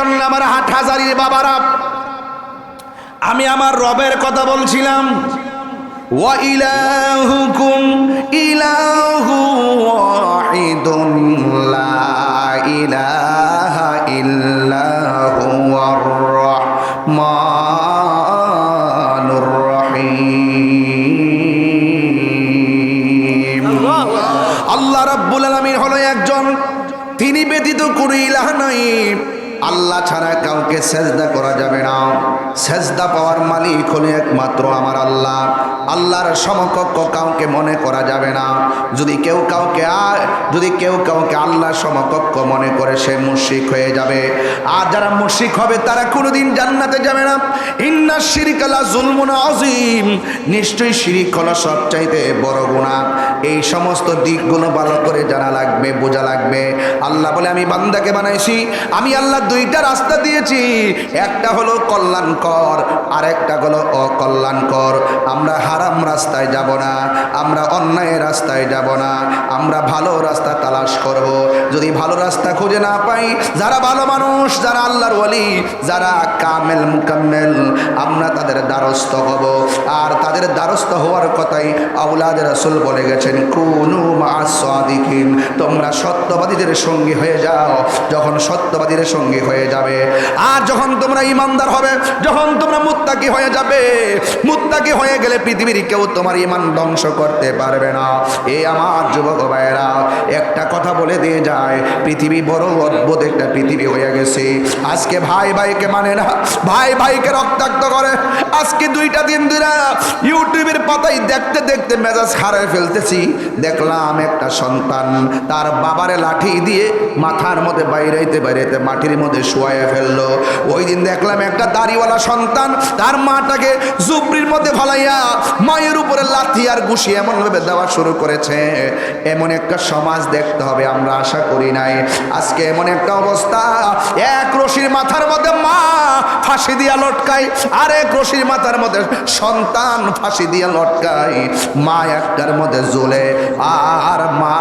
জন্য আমার হাটহাজারীর বাবারা, আমি আমার রবের কথা বলছিলাম। ওয়া ইলাহুকুম ইলাহু ওয়াহিদুন লা ইলাহা ইল্লা হুয়ার রহমানুর রহিম। আল্লাহ রাব্বুল আলামিন হলো একজন, তিনি ব্যতীত কোনো ইলাহ নাই। আল্লাহ ছাড়া কাউকে সেজদা করা যাবে না। সেজদা পাওয়ার মালিক হলো একমাত্র আমার আল্লাহ। আল্লাহর সমকক্ষ কাউকে মনে করা যাবে না। যদি কেউ কাউকে আল্লাহর সমকক্ষ মনে করে সে মুশরিক হয়ে যাবে। আর যারা মুশরিক হবে তারা কোনোদিন জান্নাতে যাবে না। ইন্নাশ শিরকা লা যুলমুন আযীম, নিশ্চয়ই শিরিক হলো সবচাইতে বড় গুনাহ। এই সমস্ত দিকগুলো ভালো করে জানা লাগবে, বোঝা লাগবে। আল্লাহ বলে আমি বান্দাকে বানাইছি, আমি আল্লাহ দুইটা রাস্তা দিয়েছি, একটা হলো কল্যাণকর আর একটা হলো অকল্যাণকর। আমরা হারাম রাস্তায় যাব না, আমরা অন্যায় রাস্তায় যাব না, আমরা ভালো রাস্তা তালাশ করব। যদি ভালো রাস্তা খুঁজে না পাই, যারা ভালো মানুষ, যারা আল্লাহর ওয়ালি, যারা কামেল মুকাম্মেল, আমরা তাদের দ্বারস্থ হব। আর তাদের দ্বারস্থ হওয়ার কথাই আওলাদ রাসূল বলে গেছেন, কুনু মা'আস সাদিকিন, তোমরা সত্যবাদীদের সঙ্গী হয়ে যাও। যখন সত্যবাদীদের সঙ্গী হয়ে যাবে, আর যখন তোমরা ইমানদার হবে, যখন তোমরা মুত্তাকি হয়ে যাবে, মুত্তাকি হয়ে গেলে পৃথিবীর কেউ তোমার ইমান ধ্বংস করতে পারবে না। এই আমার যুবক ভাইয়েরা, একটা কথা বলে দিয়ে যায়, পৃথিবী বড় অদ্ভুত একটা পৃথিবী হয়ে গেছে। আজকে ভাই ভাইকে মানে না, ভাই ভাইকে রক্তাক্ত করে। আজকে 2টা দিন ধরে ইউটিউবের পাতায় দেখতে দেখতে মেজাজ হারিয়ে ফেলতেছি। দেখলাম একটা সন্তান তার বাবারে লাঠি দিয়ে মাথার মধ্যে বাইরাইতে বাইরাইতে মাটির মধ্যে শুয়াইয়া ফেললো। ওই দিন দেখলাম একটা দাড়িওয়ালা সন্তান তার মাটাকে জুবরির মধ্যে ফালাইয়া মায়ের উপরে লাথি আর ঘুষি এমন ভাবে দেওয়া শুরু করেছে। এমন একটা সমাজ দেখতে হবে, আমরা আশা করি নাই। আজকে এমন একটা অবস্থা, এক রশির মাথার মধ্যে মা ফাঁসি দিয়া লটকায়, আর এক রশির মাথার মধ্যে সন্তান ফাঁসি দিয়া লটকায়। মা একটার মধ্যে ঝুলে আর মা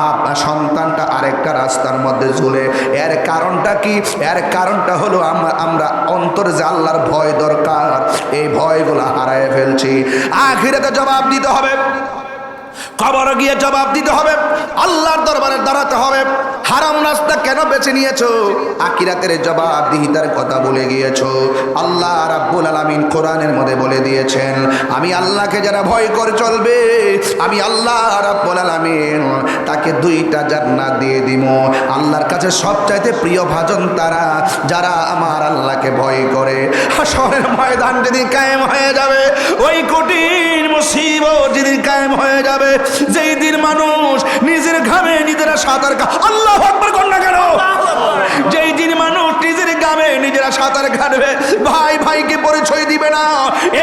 সন্তানটা আরেকটা রাস্তার মধ্যে ঝুলে। এর কারণটা কি? এর কারণটা হলো আমরা অন্তরে যে আল্লাহর ভয় দরকার, এই ভয়গুলো হারায় ফেলছি। আখিরাতে জবাব দিতে হবে, কবরে গিয়ে জবাব দিতে হবে, আল্লাহর দরবারে দাঁড়াতে হবে। হারাম রাস্তা কেন বেছে নিয়েছো? আখিরাতের জবাবদিহিতার কথা বলে গিয়েছো। আল্লাহ রাব্বুল আলামিন কোরআনের মধ্যে বলে দিয়েছেন, আমি আল্লাহকে যারা ভয় করে চলবে, আমি আল্লাহ রাব্বুল আলামিন তাকে 2টা জান্নাত দিয়ে দিব। আল্লাহর কাছে সবচাইতে প্রিয় ভাজন তারা যারা আমার আল্লাহকে ভয় করে। হাসরের ময়দান যেদিন কায়েম হয়ে যাবে, ওই কঠিন মুসিবত যেদিন কায়েম হয়ে যাবে, যেই দিন মানুষ নিজের ঘামে নিজেরা সাঁতার আল্লাহু আকবার কর না কেন, যেই দিন মানুষ নিজের ঘামে নিজেরা সাঁতার কাটবে, ভাই ভাইকে পরিচয় দিবে না,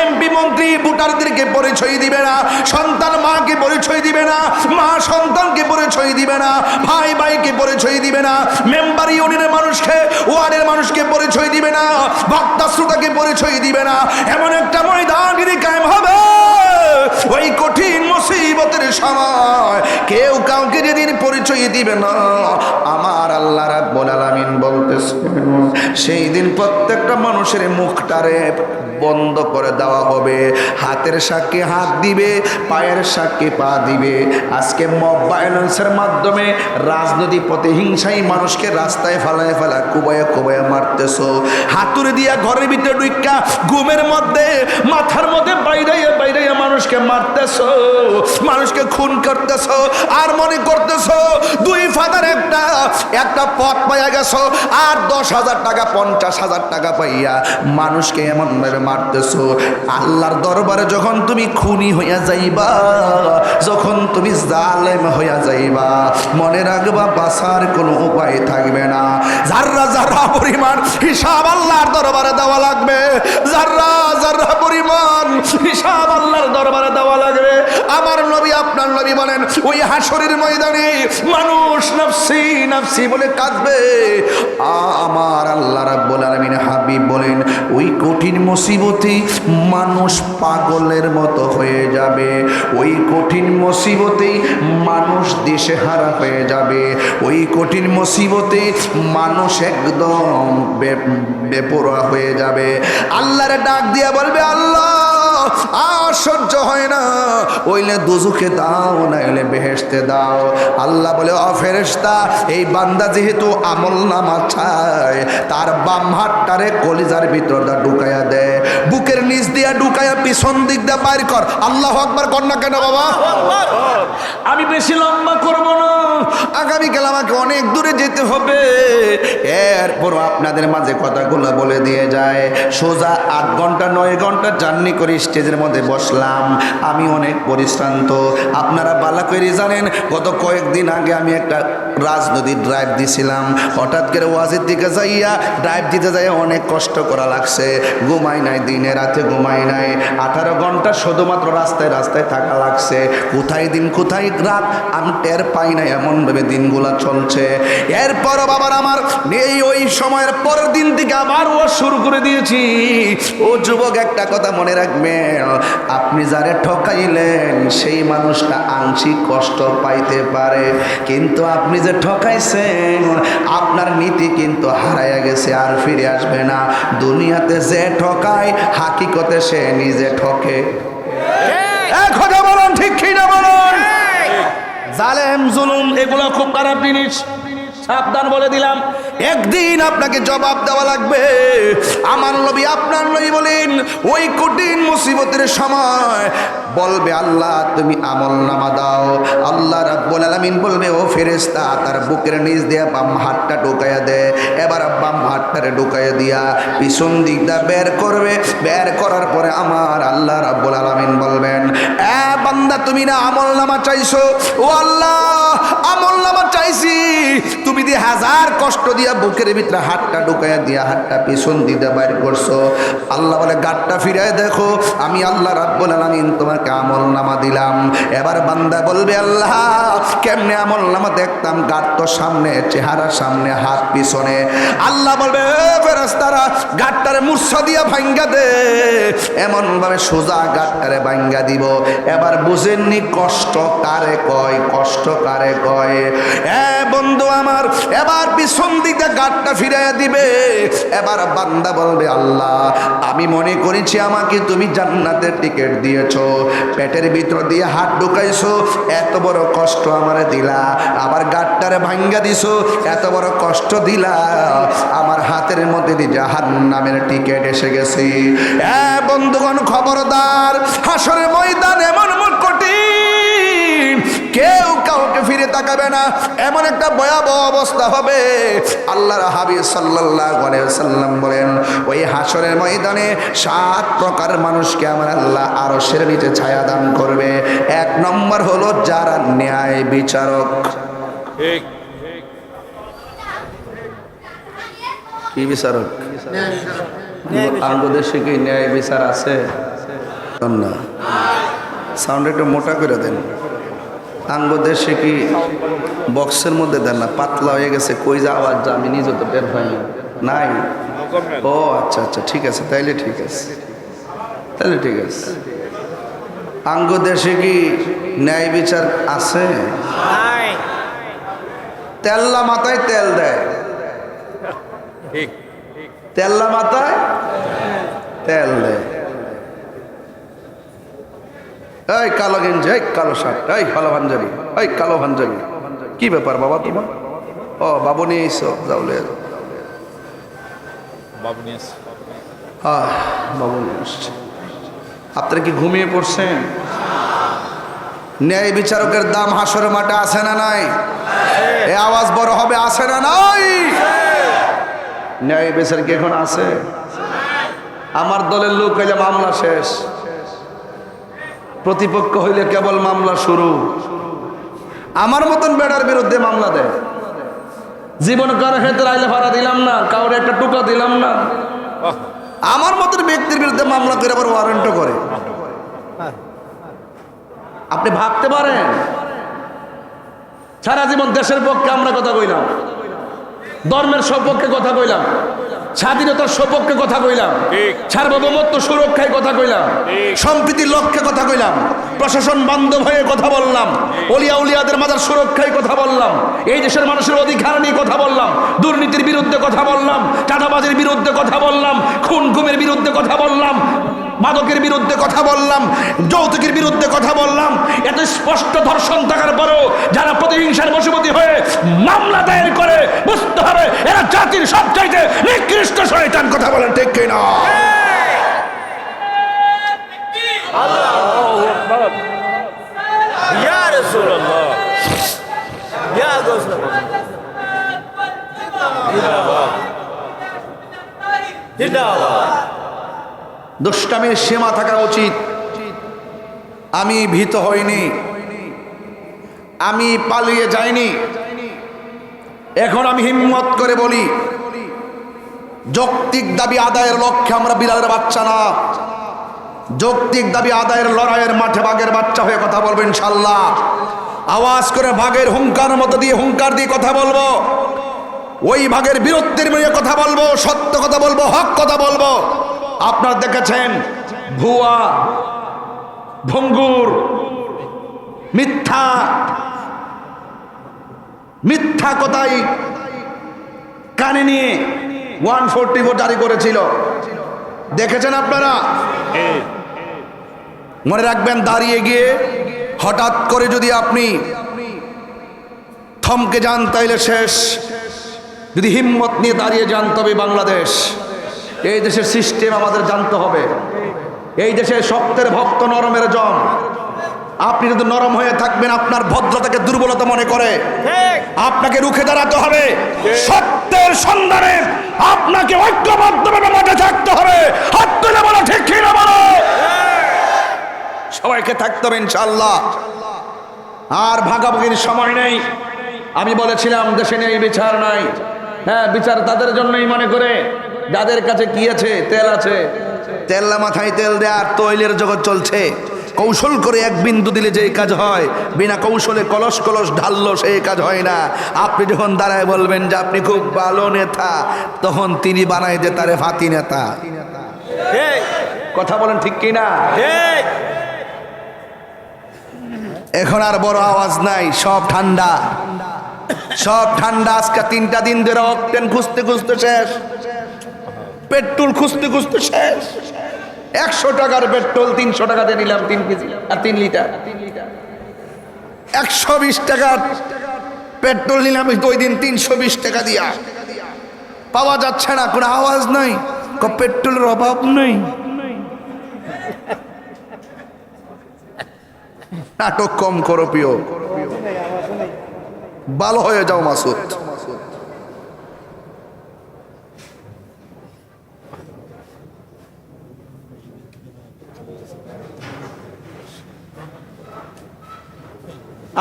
এমপি মন্ত্রী ভোটারদেরকে পরিচয় দিবে না, সন্তান মাকে পরিচয় দিবে না, মা সন্তানকে পরিচয় দিবে না, ভাই ভাইকে পরিচয় দিবে না, মেম্বার ইউনিয়নের মানুষকে, ওয়ার্ডের মানুষকে পরিচয় দিবে না, বক্তা শ্রোতাকে পরিচয় দিবে না। এমন একটা ময়দান যদি কায়েম হবে, ওই কঠিন মুসিবতের সময় কেউ কাউকে যেদিন পরিচয় দিবে না, আমার আল্লাহ রাব্বুল আলামিন বলতেছেন, সেই দিন প্রত্যেকটা মানুষের মুখটারে বন্ধ করে দেওয়া হবে। হাতের সাক্ষী হাত দিবে, পায়ের সাক্ষী পা দিবে। আজকে মব ভায়োলেন্সের মাধ্যমে রাজনৈতিক প্রতিহিংসাই মানুষকে রাস্তায় ফেলায় ফেলা কুবাইয়া কুবাইয়া মারতেছো। হাতুড়ি দিয়া ঘরের ভিতরে ঢুইকা ঘুমের মধ্যে মাথার মধ্যে বাইরাইয়া বাইরাইয়া মানুষকে মারতেছো, মানুষকে খুন করতেছো, আর মনে করতেছো 2 ফাদার একটা পথ পাইয়া গেছো, আর 10,000 টাকা 50,000 টাকা পাইয়া মানুষকে এমন ভাবে মারতেছো। আল্লাহর দরবারে যখন তুমি খুনি হইয়া যাইবা, যখন তুমি জালেম হইয়া যাইবা, মনে রাখবা বাঁচার কোনো উপায় থাকবে না। যাররা যাররা পরিমাণ হিসাব আল্লাহর দরবারে দেওয়া লাগবে, যাররা যাররা পরিমাণ হিসাব আল্লাহর দরবারে দেওয়া লাগবে। আমার নবী, আপনার নবী বলেন, ওই হাসরের ময়দানে মানুষ নাফসি নাফসি বলে কাঁদবে। আমার আল্লাহ রাব্বুল আলামিন হাবিব হাবিব বলেন ওই কঠিন মুসিবতে মানুষ পাগলের মতো হয়ে যাবে, ওই কঠিন মুসিবতে মানুষ দিশেহারা হয়ে যাবে, ওই কঠিন মুসিবতে মানুষ একদম বেপরোয়া হয়ে যাবে। আল্লাহর ডাক দিয়া বলবে আল্লাহ আর সহ্য হয় না, ওইলে দুজুকে দাও না হলে বেহেশতে দাও। আল্লাহ বলে ও ফেরেশতা, এই বান্দা যেহেতু আমল নামা চায় তার বাম হাতটারে কলিজার ভিতরটা ঢুকাইয়া দেয়, বুকের নিচ দিয়া ঢুকাইয়া পিছন দিক দিয়ে বাইর কর। আল্লাহু আকবার কর না কেন বাবা? আমি বেশি লম্বা করব না, আগামীকাল আমাকে অনেক দূরে যেতে হবে, এরপরও আপনাদের মাঝে কথাগুলো বলে দিয়ে যায়। সোজা 8 ঘন্টা 9 ঘন্টা জার্নি করে স্টেজের মধ্যে বসলাম, আমি অনেক পরিশ্রান্ত। আপনারা ভালো করে জানেন গত কয়েকদিন আগে আমি একটা রাজনদীর ড্রাইভ দিছিলাম, হঠাৎ করে ওয়াজের দিকে যাইয়া ড্রাইভ দিতে যাইয়া অনেক কষ্ট করা লাগছে, ঘুমাই নাই, দিনে রাতে ঘুমাই নাই, 18 ঘন্টা শুধুমাত্র রাস্তায় রাস্তায় থাকা লাগছে, কোথায় দিন কোথায় রাত আমি টের পাই না, এমনভাবে দিনগুলা চলছে। এরপরও বাবার আমার এই ওই সময়ের পরের দিন থেকে আবার ও শুরু করে দিয়েছি। ও যুবক, একটা কথা মনে রাখবেন, আপনি যারে ঠকাইলেন সেই মানুষটা আংশিক কষ্ট পাইতে পারে, কিন্তু আপনি যে ঠকাইছেন আপনার নীতি কিন্তু হারাইয়া গেছে, আর ফিরে আসবে না। দুনিয়াতে যে ঠকায় হাকিকতে সে নিজে ঠকে। কথা বলুন, ঠিক কি না বলুন? জালেম জুলুম এগুলো খুব খারাপ জিনিস, সাবধান বলে দিলাম। একদিন আপনাকে জবাব দেওয়া লাগবে। আমার নবী আপনার নবী বলেন ওই কঠিন মুসিবতের সময় বলবে আল্লাহ তুমি আমল নামা দাও। আল্লাহ রাব্বুল আলামিন বলবে ও ফেরেশতা তার বুকের নিচ দিয়ে বাম হাতটা ঢুকাইয়া দে। এবার বাম হাতটারে ঢুকাইয়া দিয়া পিছন দিকটা বের করবে, বের করার পরে আমার আল্লাহ রাব্বুল আলামিন বলবেন এ বান্দা তুমি না আমল নামা চাইছো, ও আল্লাহ আমল নামা চাইছি, তুমি দিয়ে হাজার কষ্ট দিয়া বুকের ভিতরে হাতটা ঢুকাইয়া দিয়া হাতটা পিছন দিতে বাইর করছো। আল্লাহ বলে গাটটা ফিরায় দেখো, আমি আল্লাহ রাব্বুল আলামিন তোমাকে আমল নামা দিলাম। এবার বান্দা বলবে আল্লাহ কেমনে আমল নামা দেখতাম, গাট তো সামনে, চেহারা সামনে, হাত পিছনে। আল্লাহ বলবে ফেরেশতারা গাটটারে মূর্ছা দিয়া ভাঙ্গা দে, এমন ভাবে সোজা গাটটারে ভাঙ্গা দিব। এবার বুঝেননি কষ্ট কারে কয়, কষ্ট কারে কয়? বন্ধু আমার, এবার পিছন দিকে গাটটা ফিরাইয়া দিবে। এবার বান্দা বলবে আল্লাহ আমি মনে করেছি আমাকে তুমি জান্নাতের টিকিট দিয়েছো, পেটের ভিতর দিয়ে হাত ঢুকাইছো, এত বড় কষ্ট আমারে দিলা, আবার গাটটারে ভাঙ্গা দিছো, এত বড় কষ্ট দিলা, আমার হাতের মধ্যে দিয়ে জাহান্নামের টিকিট এসে গেছে। বন্ধুগণ খবরদার, হাসরের ময়দান এমন কঠিন, কেউ কাউকে ফিরে তাকাবে না, এমন একটা ভয়াবহ অবস্থা হবে। আল্লাহর হাবিব সাল্লাল্লাহু আলাইহি ওয়াসাল্লাম বলেন ওই হাসরের ময়দানে 7 প্রকার মানুষকে আমার আল্লাহ আরশের নিচে ছায়া দান করবে। 1 নম্বর হলো যারা ন্যায় বিচারক। ঠিক কি বিচারক? আমাদের দেশে কি ন্যায় বিচার আছে না? সাউন্ড একটু মোটা করে দেন। আঙ্গ দেশে কি বক্সের মধ্যে দেন না, পাতলা হয়ে গেছে, কই যা আওয়াজ যা আমি নিজে তো টের পাই নাই। ও আচ্ছা আচ্ছা ঠিক আছে, তাইলে ঠিক আছে, তাইলে ঠিক আছে। আঙ্গ দেশে কি ন্যায় বিচার আছে? তেল্লা মাথায় তেল দেয়, তেল্লা মাথায় তেল দেয়। এই কালো গেঞ্জি, এই কালো শার্ট, এই কালো ভাঞ্জাবি, এই কালো ভাঞ্জাবি, কি ব্যাপার বাবা তোমার? ও বাবু নিয়ে এসো, যাও লে বাবু নিয়ে এসো। বাবু নিয়ে এসছে। আপনারা কি ঘুমিয়ে পড়ছেন? ন্যায় বিচারকের দাম হাসরের মাঠে আছে না নাই? এ আওয়াজ বড় হবে, আছে না নাই? ন্যায় বিচার কি এখন আছে? আমার দলের লোক হইলে মামলা শেষ, প্রতিপক্ষ হইলে কেবল মামলা শুরু। আমার মতন বেড়ার বিরুদ্ধে মামলা দেয়, জীবন কারো হেতে আইলে ভাড়া দিলাম না, কাউরে একটা টুকা দিলাম না, আমার মতন ব্যক্তির বিরুদ্ধে মামলা করে আবার ওয়ারেন্টও করে। আপনি ভাবতে পারেন সারা জীবন দেশের পক্ষে আমরা কথা কইলাম, ধর্মের সপক্ষে কথা কইলাম, স্বাধীনতার সপক্ষে কথা কইলাম, সার্বভৌমত্ব সুরক্ষায় কথা কইলাম, সম্প্রীতির লক্ষ্যে কথা কইলাম, প্রশাসন বান্ধব হয়ে কথা বললাম, ওলিয়া উলিয়াদের মাজার সুরক্ষায় কথা বললাম, এই দেশের মানুষের অধিকার নিয়ে কথা বললাম, দুর্নীতির বিরুদ্ধে কথা বললাম, চাঁদাবাজির বিরুদ্ধে কথা বললাম, খুন গুমের বিরুদ্ধে কথা বললাম, মাদকের বিরুদ্ধে কথা বললাম, যৌতুকের বিরুদ্ধে কথা বললাম। এত স্পষ্ট ধর্ষণ থাকার পরেও যারা প্রতিহিংসার বশবর্তী হয়ে মামলা দায়ের করে, বুঝতে হবে এরা জাতির সবচাইতে নিকৃষ্ট শয়তান। কথা বলেন ঠিক কিনা? আল্লাহু আকবার। ইয়া রাসূলুল্লাহ, ইয়া রাসূলুল্লাহ, জিন্দাবাদ জিন্দাবাদ। দুষ্টামির সীমা থাকা উচিত। আমি ভীত হইনি, আমি পালিয়ে যাইনি। এখন আমি হিম্মত করে বলি, যৌক্তিক দাবি আদায়ের লক্ষ্যে আমরা বিড়ালের বাচ্চা না। যৌক্তিক দাবি আদায়ের লড়াইয়ের মাঠে বাঘের বাচ্চা হয়ে কথা বলবো ইনশাল্লাহ। আওয়াজ করে বাঘের হুঙ্কার মতো দিয়ে হুঙ্কার দিয়ে কথা বলবো। ওই ভাগের বিরুদ্ধের নিয়ে কথা বলবো, সত্য কথা বলবো, হক কথা বলবো। আপনারা দেখেছেন ভুয়া, ভঙ্গুর, মিথ্যা মিথ্যা কথাই কানে নিয়ে 144 জারি করেছিল, দেখেছেন আপনারা? মনে রাখবেন, দাঁড়িয়ে গিয়ে হঠাৎ করে যদি আপনি থমকে যান তাইলে শেষ। যদি হিম্মত নিয়ে দাঁড়িয়ে যান তবে বাংলাদেশ। এই দেশের সিস্টেম আমাদের জানতে হবে। এই দেশে শক্তের ভক্ত, নরমের জম। আপনি যদি নরম হয়ে থাকবেন, আপনার ভদ্রতাকে দুর্বলতা মনে করে আপনাকে রুখে দাঁড়াতে হবে। সত্যের সন্ধানে আপনাকে ঐক্যবদ্ধভাবে মাঠে থাকতে হবে। হাত তুলে বলো ঠিক কিনা বলো। সবাইকে থাকতে হবে ইনশাআল্লাহ। আর ভাগাভাগির সময় নেই। আমি বলেছিলাম দেশে নেই বিচার নাই। হ্যাঁ, বিচার তাদের জন্যই মনে করে যাদের কাছে কি আছে, তেল আছে। তেল্লা মাথায় তেল দেয় আর তৈলের জগৎ চলছে। কৌশল করে এক বিন্দু দিলে যে কাজ হয়, বিনা কৌশলে কলস কলস ঢাললো সেই কাজ হয় না। আপনি যখন দাঁড়ায় বলবেন যে আপনি খুব ভালো নেতা, তখন তিনি বানায় যে তারে ফাতি নেতা। কথা বলেন ঠিক কিনা? এখন আর বড় আওয়াজ নাই, সব ঠান্ডা, সব ঠান্ডা। আজকে 3টা দিন ধরে অকটেন খুঁজতে খুঁজতে শেষ, পেট্রোল খুঁজতে খুঁজতে শেষ। 100 টাকার পেট্রোল 300 টাকাতে নিলাম 3 কেজি আর 3 লিটার। 120 টাকার পেট্রোল নিলাম ওই দিন 320 টাকা দিয়া। পাওয়া যাচ্ছে না, কোনো আওয়াজ নাই, পেট্রোলের অভাব নেই। নাটক কম করো প্রিয়, ভালো হয়ে যাও মাসুদ।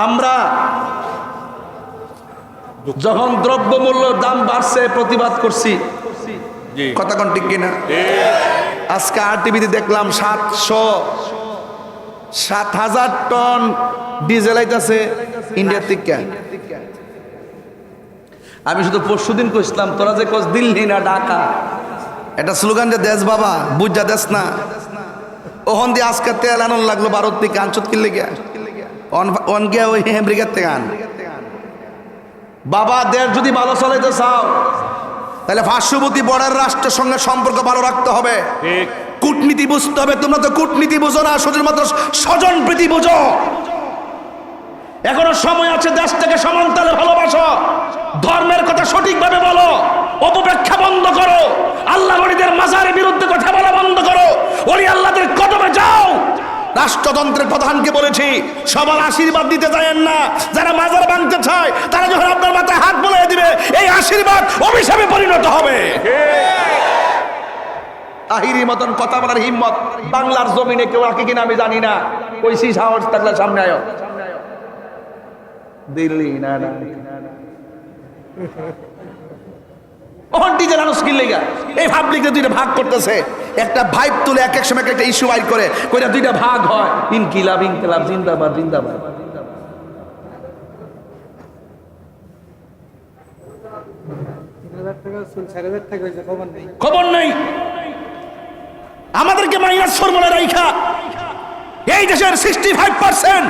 আমরা যখন দ্রব্যমূল্য দাম বাড়ছে প্রতিবাদ করছি, কথা কোন ঠিক কিনা? আজকে RTVতে দেখলাম 7,000 টন ডিজেল আইতাছে ইন্ডিয়া থেকে। আমি শুধু পরশুদিন কইছিলাম, তোরা যে কস দিল্লি না ঢাকা, এটা স্লোগান যে দেশ বাবা বুঝা দেশ না। ওখান দিয়ে আজকে তেল আনন লাগলো ভারত থেকে, আনচুত কিনলে গিয়া অন গিয়া ওই আমেরিকার থেকে আন। বাবা, দেশ যদি ভালো চলাইতে চাও তাহলে পার্শ্ববর্তী বর্ডার রাষ্ট্রের সঙ্গে সম্পর্ক ভালো রাখতে হবে। কূটনীতি বুঝতে হবে। তোমরা তো কূটনীতি বুঝো না, শুধুমাত্র স্বজন প্রীতি বুঝো। এখনো সময় আছে, দেশটাকে সমানতালে ভালোবাসো, ধর্মের কথা সঠিকভাবে বলো, অপব্যাখ্যা বন্ধ করো, আল্লাহ ওলিদের মাজারের বিরুদ্ধে কথা বলা বন্ধ করো, ওলি আল্লাহদের কদমে যাও। রাষ্ট্রযন্ত্রের প্রধানকে বলেছি, সবার আশীর্বাদ দিতে চায়েন না। যারা মাজার ভাঙতে চায় তারা যখন আপনার মাথায় হাত বুলিয়ে দিবে, এই আশীর্বাদ অভিশাপে পরিণত হবে। তাহিরি মতন কথা বলার হিম্মত বাংলার জমিনে কেউ রাখে কিনা আমি জানি না। কইছি সাহস থাকলে সামনে আয়। দিল্লি না না ডিজেল আনুস কিনলে গা এই পাবলিকে দুইটা ভাগ করতেছে। একটা ভাইব তুলে এক এক সময় একটা ইস্যু বাইর করে, কইটা দুইটা ভাগ হয়। ইনকিলাব ইনকিলাব, জিন্দাবাদ জিন্দাবাদ। খবর নেই। আমাদেরকে মাইনাস ফর্মুলা রাইখা এই দেশের 65%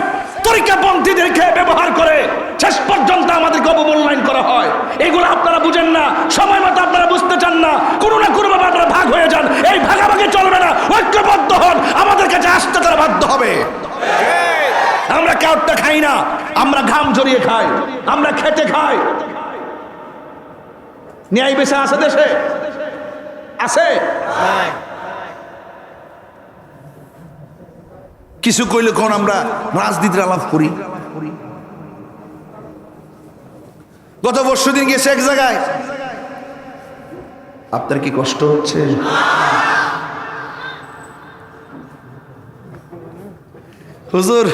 তরিকাপন্থীদেরকে ব্যবহার করে শেষ পর্যন্ত আমাদেরকে অবমূল্যায়ন করা হয়। এগুলো আপনারা বুঝেন না, সময় মতো আপনারা বুঝতে চান না, কোনো না কোনো ভাবে আপনারা ভাগ হয়ে যান। এই ভাগাভাগি চলবে না, ঐক্যবদ্ধ হন। আমাদের কাছে আসতে তারা বাধ্য হবে। আমরা কাউটা খাই না, আমরা ঘাম ঝরিয়ে খাই, আমরা খেটে খাই। ন্যায় বেশা আছে দেশে? আছে? কিছু কইলে কোন আমরা রাজনীতির আলাপ করি। গত পরশুদিন গেছে এক জায়গায়, আপনার কি কষ্ট হচ্ছে? হুজুর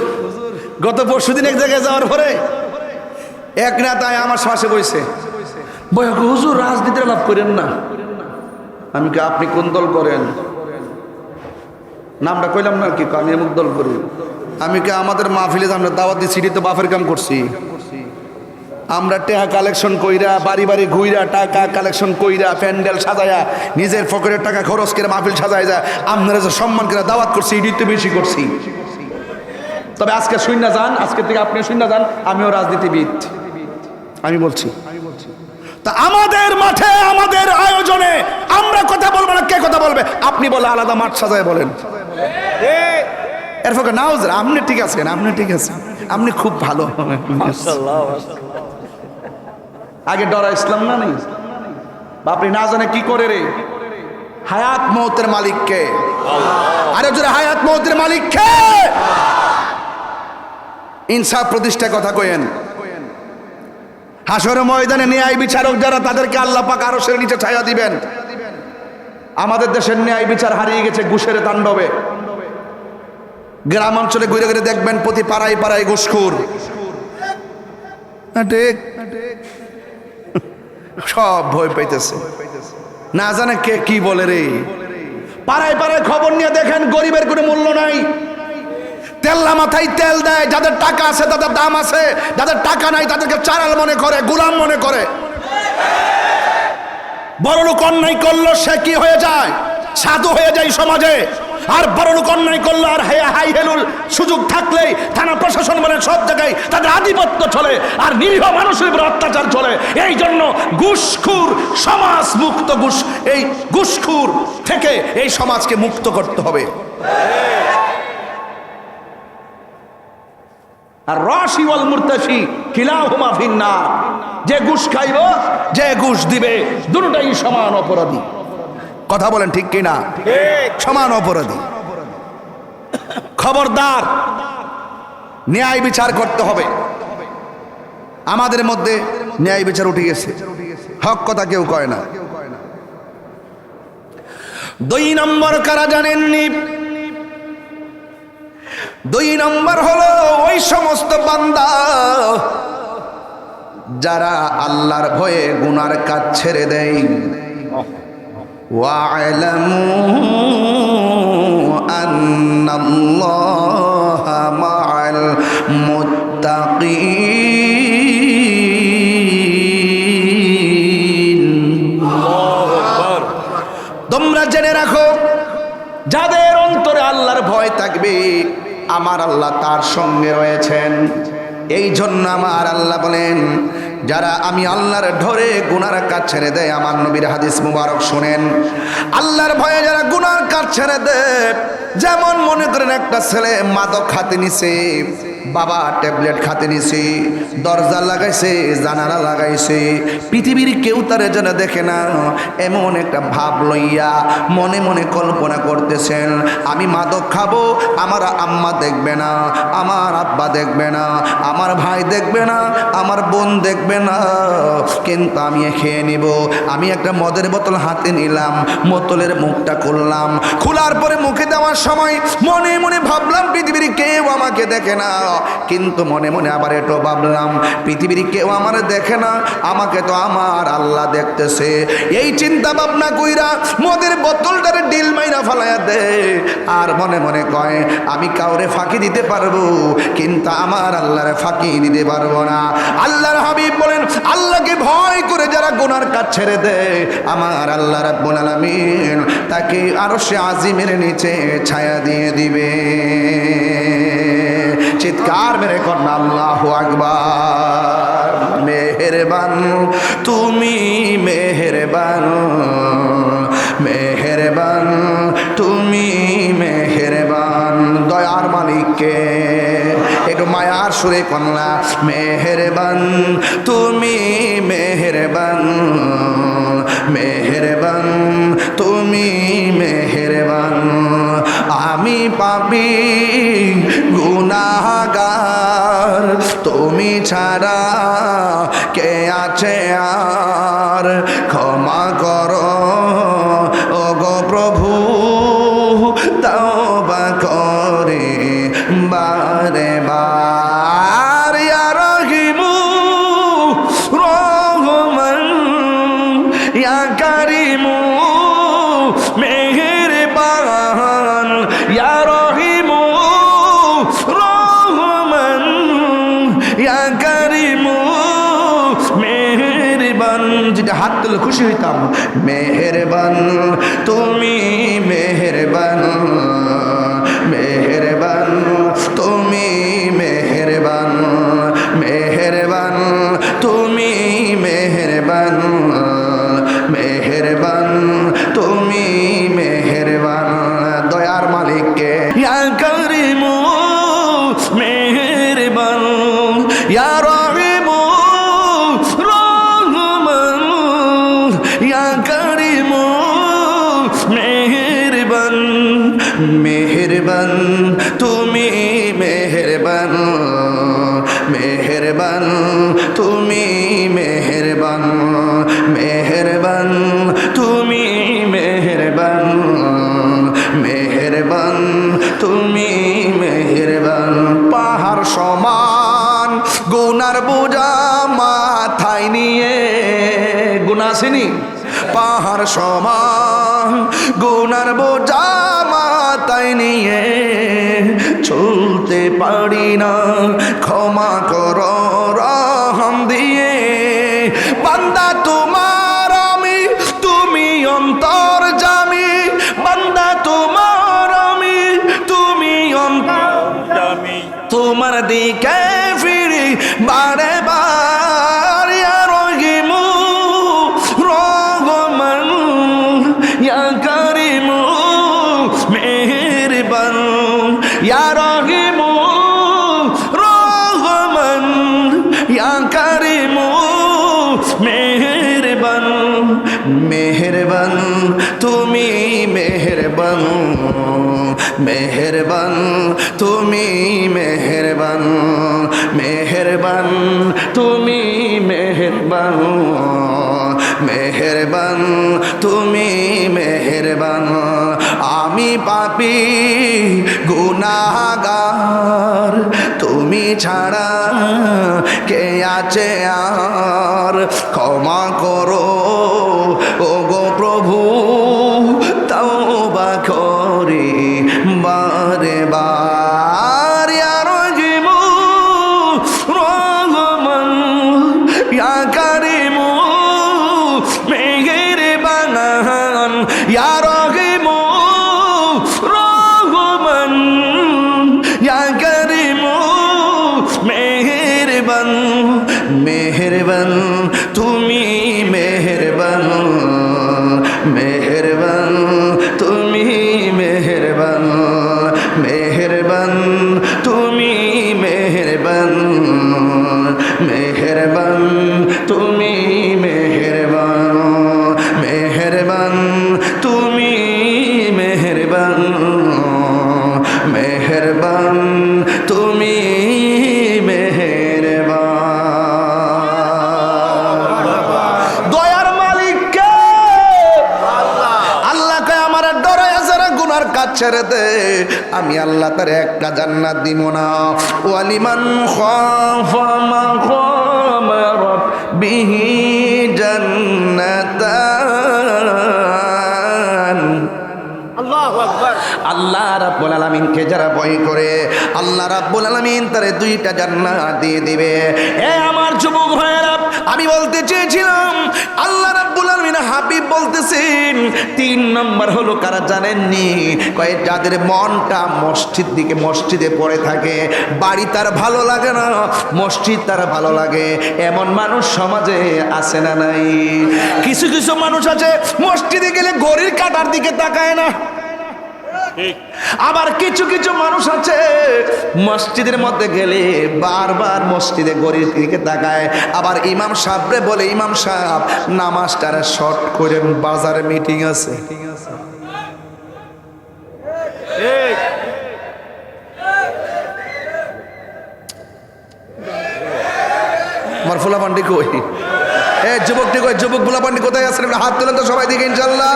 গত পরশুদিন এক জায়গায় যাওয়ার পরে এক নেতায় আমার পাশে বইছে, হুজুর রাজনীতির আলাপ করেন না। আমি কি আপনি কোন দল করেন? নামটা কইলাম না কি, আমি অমুক দল করি। আমি কি আমাদের মাহফিলে আমরা দাওয়াত দিয়ে সিঁড়িতে বাফের কাম করছি? আমরা টাকা কালেকশন কইরা বাড়ি বাড়ি ঘুইরা টাকা কালেকশন কইরা প্যান্ডেল সাজায়া নিজের পকেটের টাকা খরচ করে মাহফিল সাজায় যায় আপনারা যে সম্মান করে দাওয়াত করছি এটি তো বেশি করছি। তবে আজকে শূন্য যান, আজকে থেকে আপনি শূন্য যান, আমিও রাজনীতিবিদ। আমি বলছি তা আমাদের মাঠে আমাদের আয়োজনে আমরা কথা বলবো না, কে কথা বলবে? আপনি বলে আলাদা মাঠ সাজায় বলেন। এর ফলে নাও আপনি ঠিক আছেন, আপনি ঠিক আছেন, আপনি খুব ভালো। আগে ডরা ইসলাম না নেই, আপনি না জানে কি করে রে। হায়াত মৌতের মালিককে, আরে জোরে হায়াত মৌতের মালিককে। ইনসাফ প্রতিষ্ঠার কথা কইেন। হাসরের ময়দানে ন্যায় বিচারক যারা, তাদেরকে আল্লাহ পাক আরশের নিচে ছায়া দিবেন। আমাদের দেশের ন্যায় বিচার হারিয়ে গেছে ঘুষের তাণ্ডবে। গ্রাম অঞ্চলে ঘুরে ঘুরে দেখবেন প্রতি পাড়ায় পাড়ায় ঘুষখোর। ঠিক সব ভয় পাইতেছে, না জানে কে কি বলে রে। পাড়ায় পাড়ায় খবর নিয়ে দেখেন গরিবের কোনো মূল্য নাই। তেল্লা মাথায় তেল দেয়, যাদের টাকা আছে তাদের দাম আছে, যাদের টাকা নাই তাদেরকে চারাল মনে করে, গোলাম মনে করে। বড় লোক অন্যায় করলো সে কি হয়ে যায়? সাধু হয়ে যায় সমাজে। আর বড় লোক অন্যায় করলো আর হাই হেলুল সুযোগ থাকলেই থানা প্রশাসন বলে সব জায়গায় তাদের আধিপত্য চলে, আর নিরীহ মানুষের উপর অত্যাচার চলে। এই জন্য ঘুষখোর সমাজ মুক্ত, এই ঘুষখোর থেকে এই সমাজকে মুক্ত করতে হবে। আর রাশি ওয়াল মুরতাশি কিলাহুমা ফিন্নার, যে ঘুষ খাইব যে ঘুষ দিবে দুটোটাই সমান অপরাধী। কথা বলেন ঠিক কিনা? সমান অপরাধী। খবরদার, ন্যায় বিচার করতে হবে। আমাদের মধ্যে ন্যায় বিচার উঠে গেছে, হক কথা কেউ কয় না। 2 নম্বর কারা জানেননি? 2 নম্বর হলো ওই সমস্ত বান্দা যারা আল্লাহর ভয়ে গুনার কাজ ছেড়ে দেয়। ওয়া'লামু আন্নাল্লাহা মা'আল মুত্তাকিন। তোমরা জেনে রাখো, যাদের অন্তরে আল্লাহর ভয় থাকবে আমার আল্লাহ তার সঙ্গে রয়েছেন। এই জন্য আমার আল্লাহ বলেন, যারা আমি আল্লাহর ধরে গুনার কাজ ছেড়ে দেয়, আমার নবীর হাদিস মুবারক শুনেন, আল্লাহর ভয়ে যারা গুনার কাজ ছেড়ে দেয়, যেমন মনে করেন একটা ছেলে মাদক খাতে নিছে, বাবা ট্যাবলেট খাতে নিছে, দরজা লাগাইছে, জানালা লাগাইছে, পৃথিবীর কেউ তারে যেন দেখে না এমন একটা ভাব লইয়া মনে মনে কল্পনা করতেছেন, আমি মাদক খাবো, আমার আম্মা দেখবে না, আমার আব্বা দেখবে না, আমার ভাই দেখবে না, আমার বোন দেখবে না, কিন্তু আমি খেয়ে নিব। আমি একটা মদের বোতল হাতে নিলাম, বোতলের মুখটা খুললাম, খোলার পরে মুখে দেওয়ার সময় মনে মনে ভাবলাম পৃথিবীর কেউ আমাকে দেখে না, কিন্তু মনে মনে আবার এটো ভাবলাম পৃথিবীর কেউ আমার দেখে না, আমাকে তো আমার আল্লাহ দেখতেছে। এই চিন্তা ভাবনা কইরা মদের বোতলটারে ডিল মাইরা ফালাইয়া দে, আর মনে মনে কয় আমি কাউরে ফাঁকি দিতে পারবো, কিন্তু আমার আল্লাহরে ফাঁকি দিতে পারবো না। আল্লাহর হাবিব বলেন, আল্লাহকে ভয় করে যারা গুনার কাজ ছেড়ে দেয়, আমার আল্লাহ রাব্বুল আলামিন তাকে আরশে আজিমের নিচে ছায়া দিয়ে দিবে। চিৎকার মেরে কন্যা আল্লাহু আকবার। মেহেরবান তুমি মেহেরবান, মেহেরবান তুমি মেহেরবান। দয়ার মালিককে একটু মায়ার সুরে কন্যা, মেহেরবান তুমি মেহেরবান, মেহেরবান তুমি মেহেরবান। আমি পাপী গুনাহগার, তুমি ছাড়া কে আছে আর, ক্ষমা করো ওগো প্রভু, তওবা করে বারে বার। ইয়া রহিমু রহমান, ইয়া কারিমু মেহেরবান, ইয়া রহিমু রহমান, ইয়া কারিমু মেহেরবান। যেটা হাত তুলে খুশি হইতাম। মেহেরবান তুমি মেহেরবান, মেহেরবান তুমি মেহেরবান, মেহেরবান তুমি মেহেরবান, মেহেরবান তুমি মেহেরবান। দয়ার মালিককে ইয়া কারিমু মেহেরবান, ইয়া রহিমু রহমান, ইয়া কারিমু মেহেরবান। মেহেরবান তুমি মেহেরবান, মেহেরবান তুমি মেহেরবান, মেহেরবান তুমি মেহেরবান, মেহেরবান তুমি মেহেরবান। পাহাড় সমান গুনার বোঝা মাথায় নিয়ে, গুনাহ আসেনি? পাহাড় সমান গুনার বোঝা মাথায় নিয়ে চলতে পারি না, ক্ষমা করো রহম দিয়ে। বান্দা তোমার আমি, তুমি অন্তর্যামী, বান্দা তোমার আমি, তুমি অন্তর্যামী, তোমার দিকে ফিরি বারে বার। ইয়া রহিমু রহমান, ইয়া কারিমু মেহেরবান, ইয়া রহিমু রহমান, ইয়া কারিমু মেহেরবান। মেহেরবান তুমি মেহেরবান, মেহেরবান তুমি মেহেরবান, মেহেরবান তুমি মেহেরবান, মেহেরবান তুমি মেহেরবান। আমি পাপী গুনাহগার, তুমি ছাড়া কে আছে আর, ক্ষমা করো ওগো প্রভু, তওবা করে বারে বার। ইয়া রহিমু রহমান, ইয়া কারিমু মেহেরবান, ইয়া রহিমু রহমান, ইয়া কারিমু মেহেরবান। মেহেরবান তুমি মেহেরবান, গুনার কাজ ছেড়ে দে, আমি আল্লাহ তার একটা জান্নাত দিব না। ওয়ালিমান খাফা মাকাম রাব্বিহি জান্নাতান। আল্লাহু আকবার। আল্লাহ রাব্বুল আলামিনকে যারা ভয় করে, আল্লাহ রাব্বুল আলামিন তারে দুইটা জান্নাত দিয়ে দিবে। এ আমার যুবক ভাইয়েরা, আমি বলতে চেয়েছিলাম আল্লাহ রাব্বুল আলামিন হাবিব বলতেছেন 3 নম্বর হলো কারা জানেননি? কয় যাদের মনটা মসজিদে পড়ে থাকে, বাড়ি তার ভালো লাগে না, মসজিদ তার ভালো লাগে, এমন মানুষ সমাজে আছে না নাই? কিছু কিছু মানুষ আছে মসজিদে গেলে ঘড়ির কাঁটার দিকে তাকায় না। আবার কিছু কিছু মানুষ আছে মসজিদের মধ্যে গেলে বারবার মসজিদে ঘড়ির দিকে তাকায়। আবার ইমাম সাহেবরে বলে, ইমাম সাহেব নামাজটারে শর্ট করে, বাজারে মিটিং আছে। আমার ফুলা পান্ডি কই? যুবকটি কই? যুবক ফুলা পান্ডি কোথায় আছেন? হাত তুলেন তো সবাই দিকে ইনশাল্লাহ।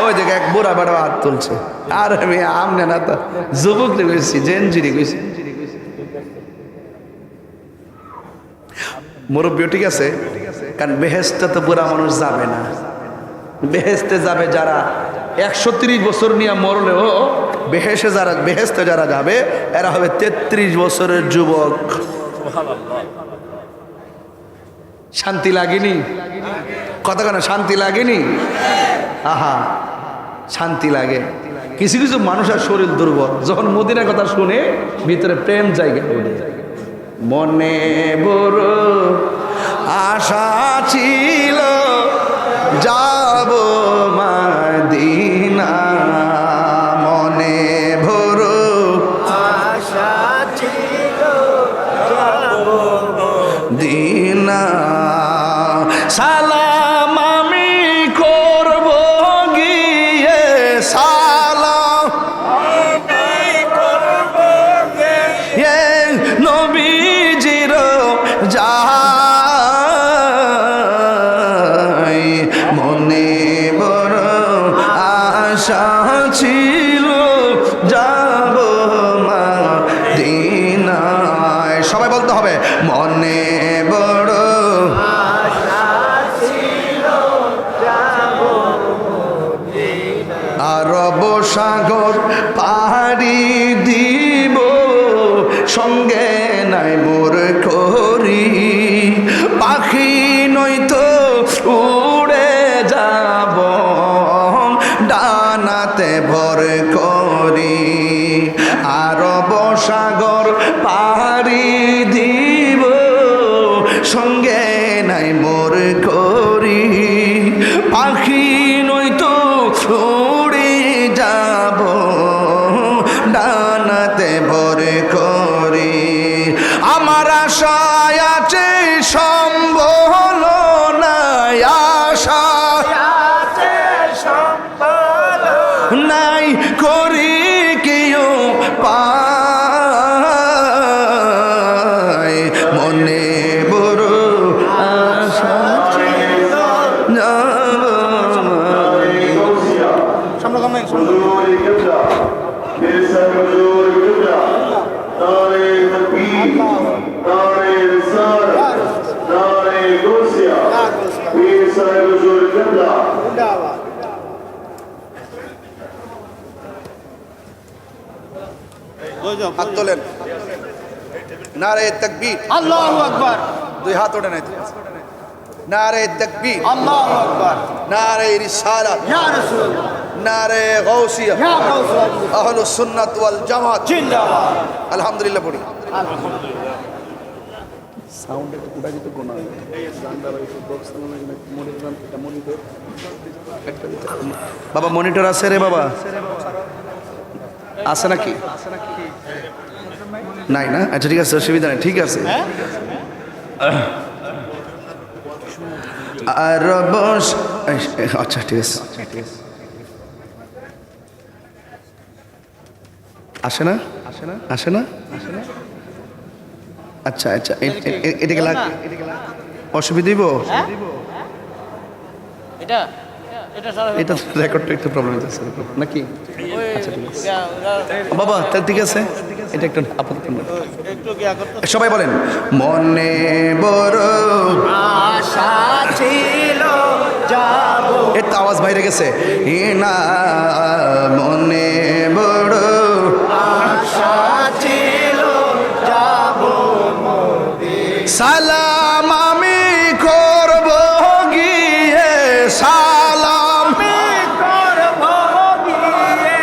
ওই দেখে এক বুড়া বাড়া হাত তুলছে। আর আমি আমনে না তো যুবক গেছি, জেনজিরি গেছি। মুরব্বীও ঠিক আছে, কারণ বেহেস্তে তো বুড়া মানুষ যাবে না। বেহেস্তে যাবে যারা 130 বছর নিয়ে মরলেও বেহেস্তে যারা যাবে এরা হবে 33 বছরের যুবক। শান্তি লাগেনি? কথা কেন শান্তি লাগেনি? আহা, শান্তি লাগে। কিছু কিছু মানুষের শরীর দুর্বল, যখন মদিনার কথা শুনে ভিতরে প্রেম জায়গা বলে। মনে বড় আশা ছিল যাব মদিনা, মনে বড় আশা ছিল যাব দিনা, সালাম আমি করব গিয়ে, সালাম নবীজির যাই, মনে বড় আশা ছিল যাব মদিনায়। সবাই বলতে হবে, মনে বড় আরব সাগর পাড়ি দিব, সঙ্গে নাই মোর করি, পাখি নয়তো উড়ে যাব ডানাতে ভর করি। আরব সাগর পাড়ি দিব, সঙ্গে নাই মোর করি, পাখি নয়তো উড়ে যাব ডানাতে ভর করি। আমার আশায় আছে সম্বল নাই, আশা নাই করি কেউ পায়, মনে বড় আশা হাত তোলেন, নারে তাকবীর, আল্লাহু আকবার, দুই হাত ওঠে নাই, নারে তাকবীর, আল্লাহু আকবার, নারে রিসালাত, ইয়া রাসূলুল্লাহ, নারে গাউসিয়া, ইয়া গাউসুল্লাহ, আহলুস সুন্নাত ওয়াল জামাত জিন্দাবাদ। আলহামদুলিল্লাহ পড়ি। আলহামদুলিল্লাহ। সাউন্ড একটু কোটা দিতে কোনা বাবা, মনিটর আছে রে বাবা? আছে নাকি? নাই না? আচ্ছা ঠিক আছে, অসুবিধা নেই, ঠিক আছে। আর বস, আচ্ছা ঠিক আছে। আসে না? আসে না? আচ্ছা আচ্ছা, এটাকে লাগ অসুবিধা দিব? এটা এটা রেকর্ডটা একটু প্রবলেম হচ্ছে নাকি? আচ্ছা ঠিক আছে বাবা, তা ঠিক আছে, এটা একটু আপাতত না। একটু গিয়া করতে সবাই বলেন, মনে বড় আশা ছিল যাব এর তো আওয়াজ বাইরে গেছে। না মনে বড় আশা ছিল যাব সালাম আমি করব গিয়ে, সালাম করব গিয়ে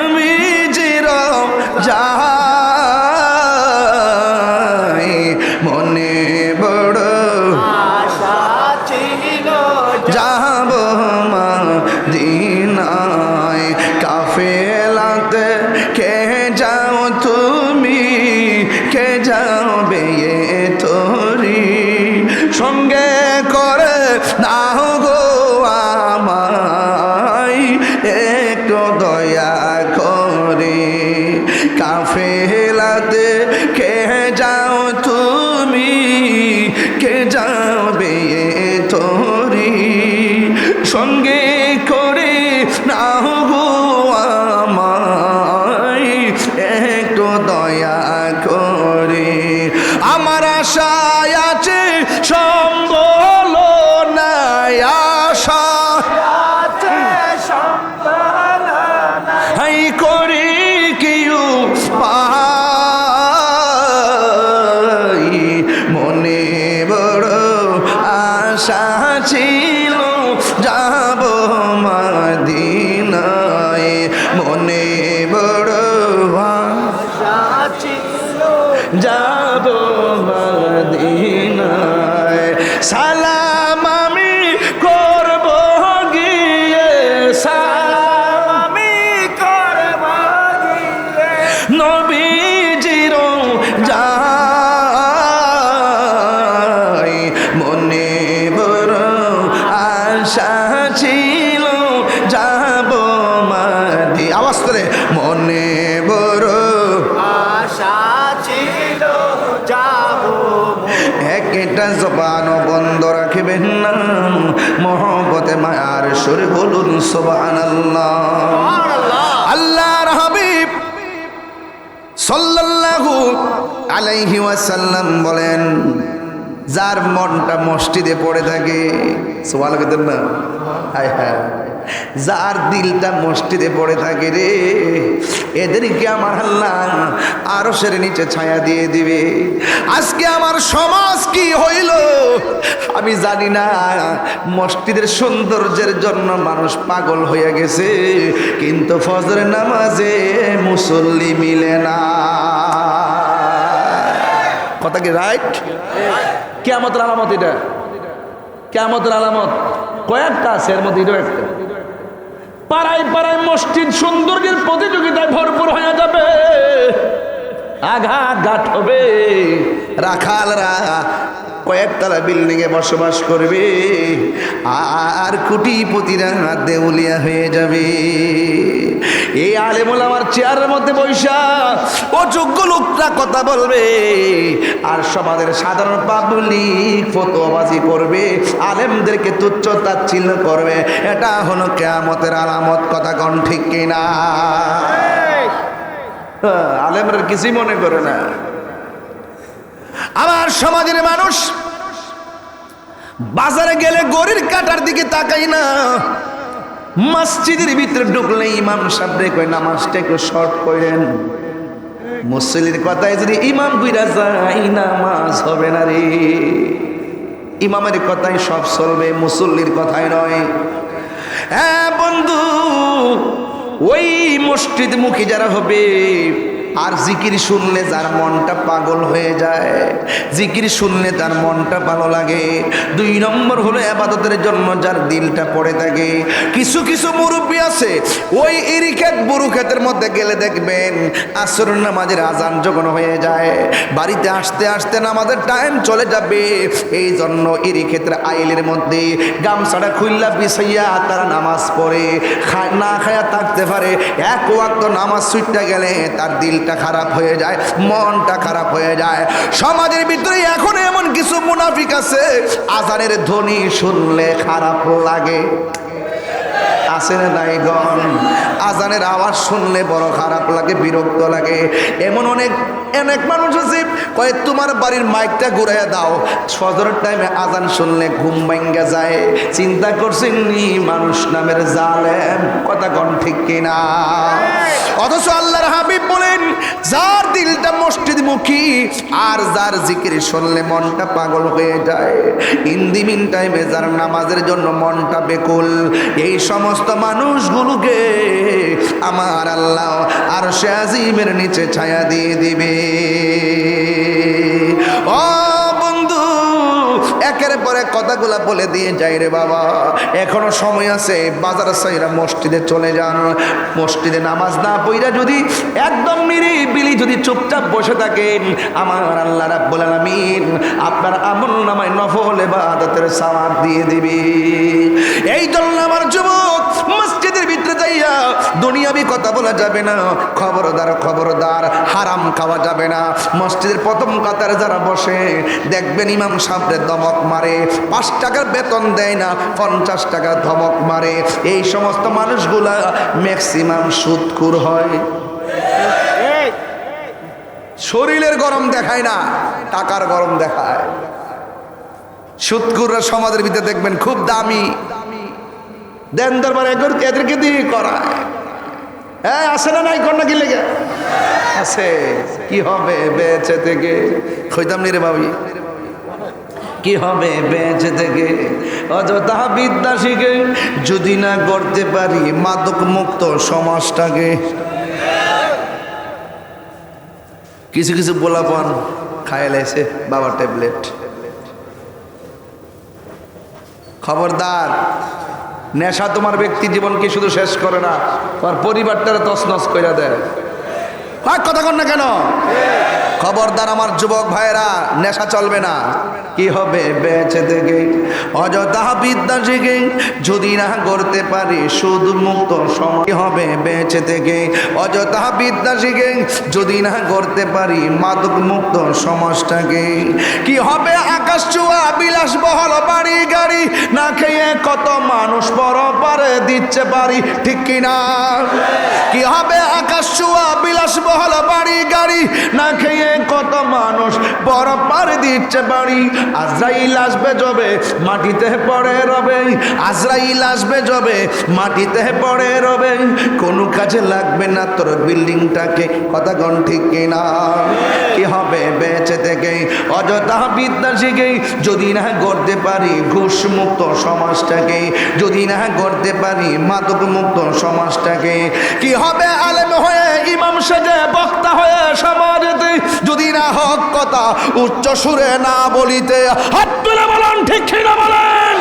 আমি চির যাই, মনে বড় আশা ছিল যাব মদিনায়, কাফেলাতে কে যাও তুমি, কে যাবে এ তোরি, সঙ্গে করে নাও গো আমায় একটু দয়া করে, কাফেলাতে কে যাও তুমি, কে যাবে এ তোরি, সঙ্গে করে নাও গো আমায় একটু দয়া করে, আমার আশায় আছে সম্বল নাই আশা, হাই করি কেউ পাই, মনে বড় আশা ছিল যাব মদিনায়, মনে বড় আশা ছিল যাব মদিনায়, সালাম আমি করব গিয়ে, সালাম আমি করব গিয়ে নবীজির যাই, মনে বড় আশা ছিল যাব মাদি, আওয়াজ করে মনে বড় আশা ছিল যাব একটা জবান বন্ধ রাখবেন না, মহব্বতে মায়ার সুরে বলুন সুবহানাল্লাহ। আল্লাহর হাবিব সাল্লাল্লাহু আলাইহি ওয়াসাল্লাম বলেন, যার মনটা মসজিদে পড়ে থাকে, সুবহানাল্লাহ কইতেন না, হায় হায়, যার দিলটা মসজিদে পড়ে থাকে রে, এদেরকে আমার আল্লাহ আরশের নিচে ছায়া দিয়ে দিবে। আজকে আমার সমাজ কি হইল আমি জানি না, মসজিদের সৌন্দর্যের জন্য মানুষ পাগল হয়ে গেছে, কিন্তু ফজরের নামাজে মুসল্লি মিলে না। কথা কি রাইট? কিয়ামতের আলামত এটা, কিয়ামতের আলামত কয়েকটা আছে, এর মধ্যে এটাও একটা। পাড়ায় পাড়ায় মসজিদ সৌন্দর্যের প্রতিযোগিতায় ভরপুর হয়ে যাবে, আঘাত ঘাট হবে, রাখালরা কয়েকতলা বিল্ডিং এ বসবাস করবে, আর কোটিপতিরা দেউলিয়া হয়ে যাবে। এই আলেমুল আমার চেয়ারের মধ্যে বৈশা ও যোগ্য লোকরা কথা বলবে, আর সমাজের সাধারণ পাবলিক ফতোয়াবাজি করবে, আলেমদেরকে তুচ্ছ তাচ্ছিল্য করবে। এটা হলো কিয়ামতের আলামত। কথা কোন ঠিক কিনা? আলেমরা কিছুই মনে করে না। আমার সমাজের মানুষ বাজারে গেলে গড়ির কাটার দিকে তাকাই না, মসজিদের ভিতরে ঢুকলে ইমাম সাহেব কই নামাজটা একটু শর্ট করেন। মুসল্লির কথায় যদি ইমাম কইরা যায় নামাজ হবে না রে। ইমামের কথাই সব চলবে, মুসল্লির কথাই নয়। হ্যাঁ বন্ধু, ওই মসজিদ মুখী যারা হবে আর জিকির শুনলে যার মনটা পাগল হয়ে যায়, জিকির শুনলে তার মনটা ভালো লাগে। 2 নম্বর হলো ইবাদতের জন্য যার দিলটা পড়ে থাকে। কিছু কিছু মুরব্বী আছে ওই ইরিক্ষেত বুরুক্ষেতের মধ্যে গেলে দেখবেন আসরের নামাজের আজান যখন হয়ে যায়, বাড়িতে আসতে আসতে নামাজের টাইম চলে যাবে। এই জন্য ইরিক্ষেতের আইলের মধ্যে গামছাটা খুইল্লা বিছাইয়া তারা নামাজ পড়ে, না খায়া থাকতে পারে। এক ওয়াক্ত নামাজ ছুটতে গেলে তার দিল খারাপ হয়ে যায়, মনটা খারাপ হয়ে যায়। সমাজের ভিতরে এখন এমন কিছু মুনাফিক আছে আজানের ধ্বনি শুনলে খারাপ লাগে। আসে না নাই গণ? আজানের আওয়াজ শুনলে বড় খারাপ লাগে, বিরক্ত লাগে। এমন অনেক মানুষ আছে কয় তোমার বাড়ির মাইকটা ঘুরাইয়া দাও, ফজরের টাইমে আজান শুনলে ঘুম ভাঙ্গা যায়। চিন্তা করছেন নি মানুষ নামের জালেম? কথা কোন ঠিক কিনা? অথচ আল্লাহর হাবিব বলেন, যার দিলটা মসজিদমুখী আর যার জিকির শুনলে মনটা পাগল হয়ে যায়, ইন দি মিন টাইমে যার নামাজের জন্য মনটা বেকুল, এই সমস্ত মানুষগুলোকে আমার আল্লাহ আরশে আজিমের নিচে ছায়া দিয়ে দিবে। ও বন্ধু, একের পরে কথাগুলা বলে দিয়ে যাই রে বাবা, এখনো সময় আছে। বাজার সাইরা মসজিদে চলে যান। মসজিদে নামাজ না পড়া যদি একদম নিরিবিলি যদি চুপচাপ বসে থাকেন, আমার আল্লাহ রাব্বুল আলামিন আপনার আমল নামায় নফল ইবাদতের সওয়াব দিয়ে দিবে। এই জন্য আমার যুবক, মসজিদের ভিতরে যাইয়া দুনিয়াবি কথা বলা যাবে না। খবরদার খবরদার, হারাম খাওয়া যাবে না। মসজিদের প্রথম কাতারে যারা বসে দেখবেন ইমাম সাহেবরে ধমক মারে, 5 টাকার বেতন দেয় না, 50 টাকা ধমক মারে। এই সমস্ত মানুষগুলা ম্যাক্সিমাম সুদখোর হয়। শরীরের গরম দেখায় না, টাকার গরম দেখায়। সুদখোররা সমাজের ভিতরে দেখবেন খুব দামি, দেন দরবার এদেরকে দিয়ে করায়। হ্যাঁ, আসে না নাই কন্যা কি লেগে আছে? কি হবে বেঁচে থেকে? খইতাম নি রে বাবি, কি হবে বেঁচে থেকে? অযথা বিদ্যা শিখে যদি না করতে পারি মাদক মুক্ত সমাজটাকে। কিছু কিছু পোলাপান খায় লাইছে বাবা ট্যাবলেট। খবরদার, নেশা তোমার ব্যক্তি জীবনকে শুধু শেষ করে না, তোমার পরিবারটারে তছনছ করে দেয়। কথা কন না কেন? খবরদার আমার যুবক ভাইরা, নেশা চলবে না। কি হবে বেঁচে থেকে? অযথা বিদ্যা শিখে যদি না করতে পারি সুদ মুক্ত সমাজ। কি হবে বেঁচে থেকে? অযথা বিদ্যা শিখে যদি না করতে পারি মাদক মুক্ত সমাজটাকে। কি হবে আকাশ ছোঁয়া বিলাসবহল বাড়ি গাড়ি, না খেয়ে কত মানুষ পরপারে দিচ্ছে বাড়ি, ঠিক কিনা? কি হবে আকাশ ছোঁয়া বিলাসবহল বাড়ি গাড়ি, না খেয়ে কত মানুষ পরপার দিচ্ছে বাড়ি। আজরাইল আসবে যবে মাটিতে পড়ে রবে, আজরাইল আসবে যবে মাটিতে পড়ে রবে, কোনো কাজে লাগবে না তোর বিল্ডিংটাকে। কথা কোন ঠিক কিনা? কি হবে বেঁচে থেকে? অযথা বিদ্যা শিখে যদি না করতে পারি ঘুষ মুক্ত সমাজটাকে, যদি না করতে পারি মাদক মুক্ত সমাজটাকে। কি হবে আলেম হয়ে ইমাম সেজে বক্তা হয়ে সমাজেতে যদি না হক কথা উচ্চ সুরে না বলিতে? হাত তুলে বলেন ঠিক কিনা বলেন।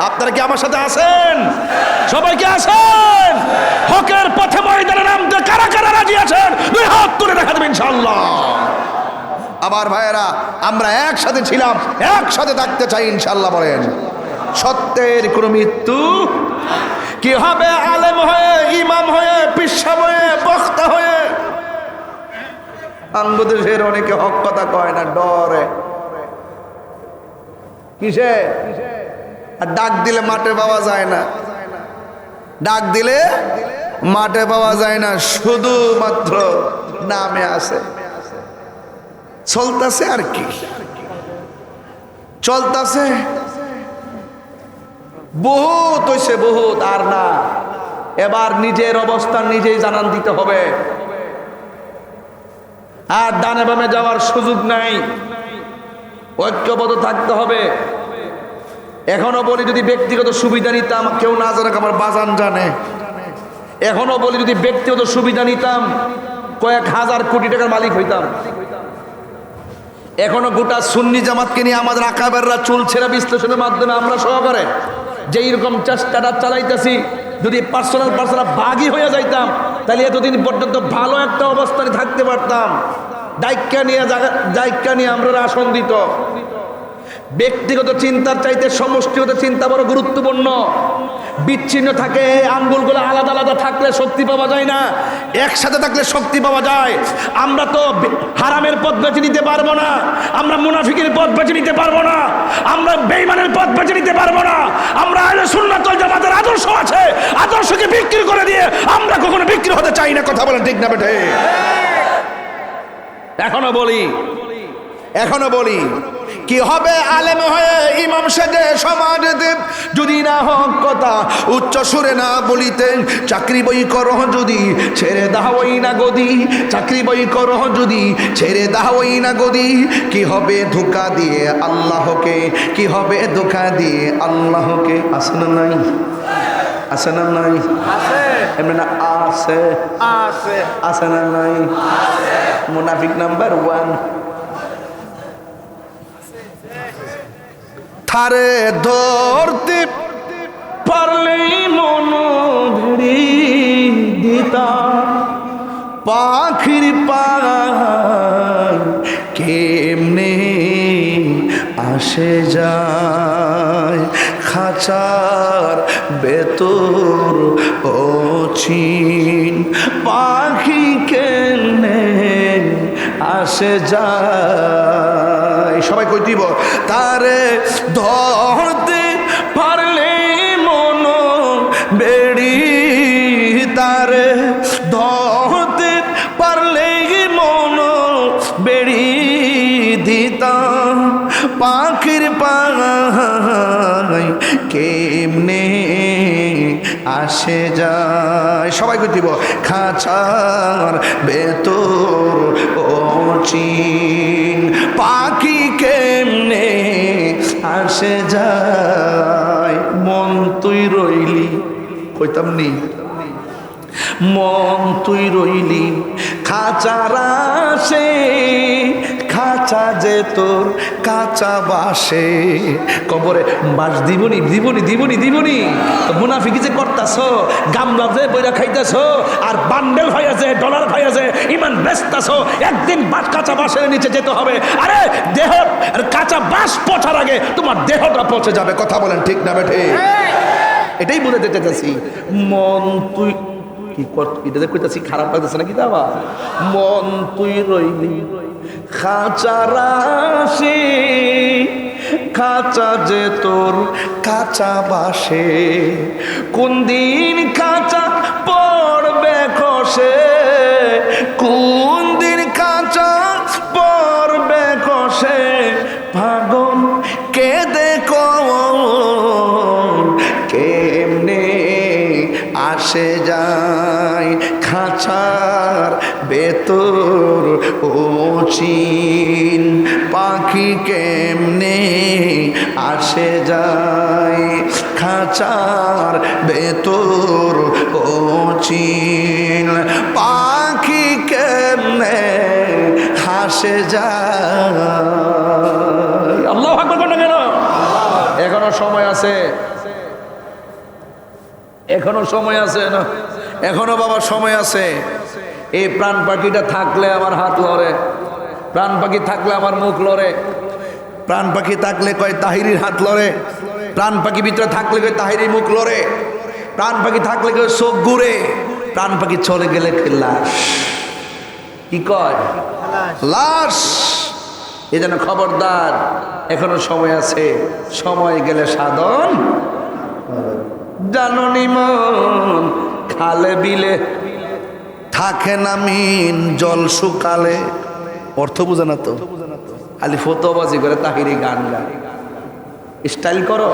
আপনারা কি আমার সাথে আছেন? সবাইকে আছেন? হকের পথে ময়দানে নামতে কারা কারা রাজি আছেন? 2 হাত তুলে দেখা দেবেন ইনশাআল্লাহ। আবার ভাইয়েরা, আমরা একসাথে ছিলাম, একসাথে থাকতে চাই ইনশাআল্লাহ বলেন। সত্যের কোনো মৃত্যু। কি হবে আলেম হয়ে ইমাম হয়ে পিসা হয়ে বক্তা হয়ে? বাংলাদেশের অনেকে হক কথা কয় না, ডরে। কিসে? আর ডাক দিলে মাঠে পাওয়া যায় না, ডাক দিলে মাঠে পাওয়া যায় না, শুধুমাত্র নামে আছে। চলতেছে আর কি, চলতেছে। বহুত হইছে, বহুত আর না। এবার নিজের অবস্থান নিজেই জানান দিতে হবে। আর ডানে বামে যাওয়ার সুযোগ নাই, ঐক্যবদ্ধ থাকতে হবে। এখনো বলি যদি ব্যক্তিগত সুবিধা নিতাম, কেউ না জানে আমার বাজান জানে। এখনো বলি যদি ব্যক্তিগত সুবিধা নিতাম কয়েক হাজার কোটি টাকার মালিক হইতাম। এখনো গোটা সুন্নি জামাতকে নিয়ে আমাদের আকাবেররা চুল ছেঁড়া বিশ্লেষণের মাধ্যমে আমরা সহকারে যে এইরকম চেষ্টাটা চালাইতেছি, যদি পার্সোনাল ভাগই হয়ে যাইতাম তাহলে এতদিন পর্যন্ত ভালো একটা অবস্থানে থাকতে পারতাম। দায়িত্ব নিয়ে আমরা আসন দিত। ব্যক্তিগত চিন্তার চাইতে সমষ্টিগত চিন্তা বড় গুরুত্বপূর্ণ। বিচ্ছিন্ন থাকে, আঙ্গুলগুলো আলাদা আলাদা থাকলে শক্তি পাওয়া যায় না, একসাথে থাকলে শক্তি পাওয়া যায়। আমরা তো হারামের পথ বেছে নিতে পারবো না, আমরা মুনাফিকের পথ বেছে নিতে পারবো না, আমরা বেঈমানের পথ বেছে নিতে পারবো না। আমরা আহলে সুন্নাত ওয়াল জামাতের আদর্শ আছে, আদর্শকে বিক্রি করে দিয়ে আমরা কখনো বিক্রি হতে চাই না। কথা বলেন ঠিক না বেঠে? এখনো বলি কি হবে আলেম হয়ে ইমাম সেজে সমাজ দেব, যদি না হক কথা উচ্চ সুরে না বলিতে। চাকরি বই করো যদি ছেড়ে দাওই না গদি, চাকরি বই করো যদি ছেড়ে দাওই না গদি। কি হবে ধোঁকা দিয়ে আল্লাহকে, কি হবে ধোঁকা দিয়ে আল্লাহকে। আছে না নাই? আছে না নাই? আছে এমনি না আছে? আছে আছে না নাই? মুনাফিক নাম্বার 1। থারে ধরতে পারলেই মন ভেড়ি দিতা, পাখির পায় কেমনে আসে যায়, খাঁচার ভেতর অচিন পাখি কেমনে আসে যায়। সবাই কই দিব তারে ধরতে পারলে মন বেড়ি, তারে ধরতে পারলে মন বেড়ি দিতাম, পাখির পায় কেমনে আসে যায়। সবাই কই দিব খাঁচার ভেতর অচিন পাখি কেমনে আসে যায়। মন তুই রইলি, কইতাম নি মন তুই রইলি খাঁচার আসে, খাঁচা যে তোর কাঁচা বাসে। কবরে বাস দিবনি দিবনি দিবনি দিবনি। মুনাফিকি যে করতাছ, গামলা যে বইরা খাইতেছ, আর বান্ডেল হয়েছে ডলার হয়েছে ইমান বেচতাছ, একদিন কাঁচা বাসের নিচে যেতে হবে। আরে দেহ কাঁচা বাস পচার আগে তোমার দেহটা পচে যাবে। কথা বলেন ঠিক না বেঠে? এটাই বুঝাতে চাইতেছি। মন তুই এটা কইতাছি খারাপ লাগতেছে নাকি? দাবা মন তুই রইলি খাঁচার আসে, খাঁচা যে তোর কাঁচা বাসে। কোন দিন খাঁচা পড়বে খসে, কোন দিন খাঁচা পড়বে খসে। ভাগন কে দেখো কেমনে আসে যায়, খাঁচার ভেতর অচিন পাখি কেমনে আসে যায়, খাঁচার ভেতর অচিন পাখি কেমনে আসে যায়। আল্লাহু আকবার বলেন কেন? এখনো সময় আছে, এখনো সময় আছে না? এখনো বাবা সময় আছে। এই প্রাণ পাখিটা থাকলে আমার হাত লড়ে, প্রাণ পাখি থাকলে আমার মুখ লড়ে, প্রাণ পাখি থাকলে কয় তাহিরির হাত লড়ে, প্রাণ পাখি ভিতরে থাকলে কয় তাহিরির মুখ লড়ে, প্রাণ পাখি থাকলে কয় চোখ ঘুরে, প্রাণ পাখি চলে গেলে লাশ। কি কয়? লাশ। এই জন্য খবরদার, এখনো সময় আছে, সময় গেলে সাধন। জাননি মন খালে বিলে থাকে না মিন জল শুকালে। অর্থ বুঝে না তো, খালি ফতোবাজি করে তাহিরি গান গায়। স্টাইল করো,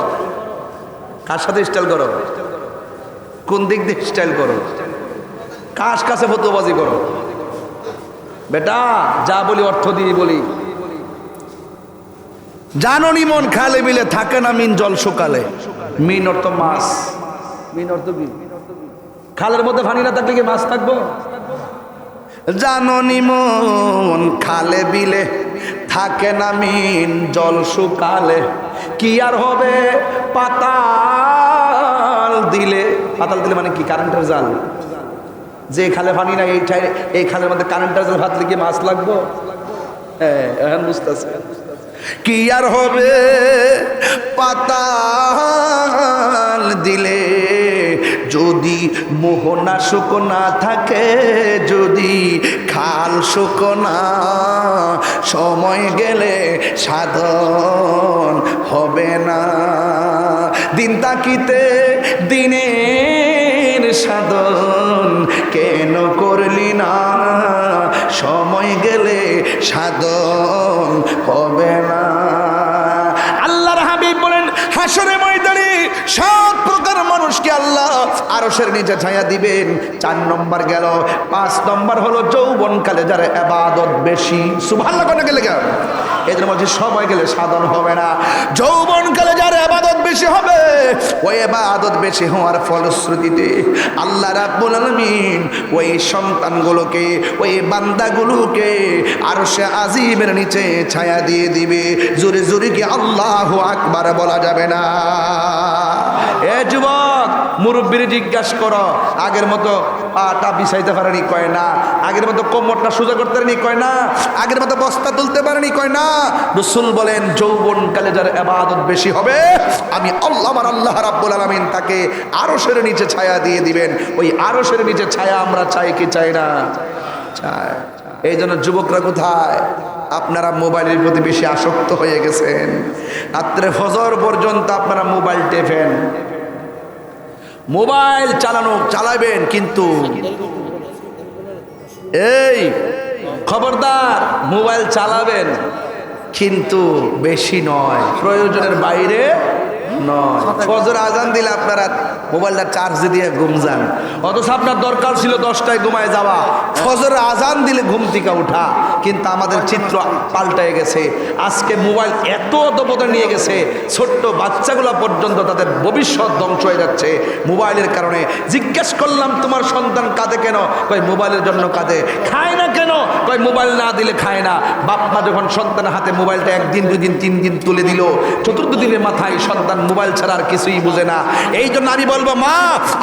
কার সাথে স্টাইল করো? কোন দিক দিয়ে স্টাইল করো? কার কাছে ফতোবাজি করো? বেটা যা বলি অর্থ দিয়ে বলি। জাননি মন খালে বিলে থাকে না মিন জল শুকালে। মিন অর্থ মাছ, মিন অর্থ কি? খালের মধ্যে পানি না থাকলে কি মাছ থাকবো? জাননি মন খালে বিলে থাকে না মিন জল শুকালে। কি আর হবে পাতাল দিলে? পাতাল দিলে মানে কি? কারেন্টের জাল। যে খালে পানি না, এই খালের মধ্যে কারেন্টের জাল ফাতলে কি মাছ লাগবো? হ্যাঁ, এখন বুঝতেছে। কি আর হবে পাতাল দিলে যদি মোহনা শুকনা থাকে, যদি খাল শুকনা, সময় গেলে সাধন হবে না। দিন তাকিতে দিনের সাধন কেন করলি না, সময় গেলে সাধন হবে না। আল্লাহর হাবিব বলেন, হাসরে ময়দানে 7 প্রকার মানুষকে আল্লাহ আরশের নিচে ছায়া দিবেন। 4 নম্বর গেল। 5 নম্বর হলো যৌবনকালে যার ইবাদত বেশি। সুবহানাল্লাহ কোন গেলে গেল, এদের মধ্যে সময় গেলে সাধন হবে না। যৌবনকালে যার ইবাদত বেশি হবে, ওই ইবাদত বেশি হওয়ার ফলশ্রুতিতে আল্লাহ রাব্বুল আলামিন ওই সন্তানগুলোকে, ওই বান্দাগুলোকে আরশে আজিমের নিচে ছায়া দিয়ে দিবে। জোরে জোরে কি আল্লাহু আকবার বলা যাবে না? এ যুবক, মুরব্বীর জিজ্ঞাসা করো, আগের মতো পাটা বিছাইতে পারেনি কয় না, আগের মতো কোমরটা সোজা করতে পারেনি কয় না, আগের মতো বস্তা তুলতে পারেনি কয় না। রাসূল বলেন, যৌবনকালে যার ইবাদত বেশি হবে, আমি আমার আল্লাহ রাব্বুল আলামিন তাকে আরশের নিচে ছায়া দিয়ে দিবেন। ওই আরশের নিচে ছায়া আমরা চাই কি চাই না? চাই। এই জন্য যুবকরা কোথায়? আপনারা মোবাইলের প্রতি বেশি আসক্ত হয়ে গেছেন। রাত্রে ফজর পর্যন্ত আপনারা মোবাইল টেপেন। মোবাইল চালাবেন, কিন্তু এই খবরদার, মোবাইল চালাবেন কিন্তু বেশি নয়, প্রয়োজনের বাইরে নয়। ফজর আজান দিলে আপনারা মোবাইলটা চার্জে দিয়ে ঘুম যান, অথচ আপনার দরকার ছিল 10টায় ঘুমায় যাওয়া। ফজর আজান দিলে ঘুম থেকে ওঠা। কিন্তু আমাদের চিত্র পাল্টায় গেছে। আজকে মোবাইল এত অধপতনে নিয়ে গেছে, ছোট্ট বাচ্চাগুলো পর্যন্ত তাদের ভবিষ্যৎ ধ্বংস হয়ে যাচ্ছে মোবাইলের কারণে। জিজ্ঞেস করলাম, তোমার সন্তান কাঁদে কেন? কয় মোবাইলের জন্য কাঁদে। খায় না কেন? কয় মোবাইল না দিলে খায় না। বাপ মা যখন সন্তানের হাতে মোবাইলটা 1 দিন 2 দিন 3 দিন তুলে দিল, 4th দিনের মাথায় সন্তান মোবাইল ছাড়া আর কিছুই বুঝে না। এই জন্য আমি বলবো, মা,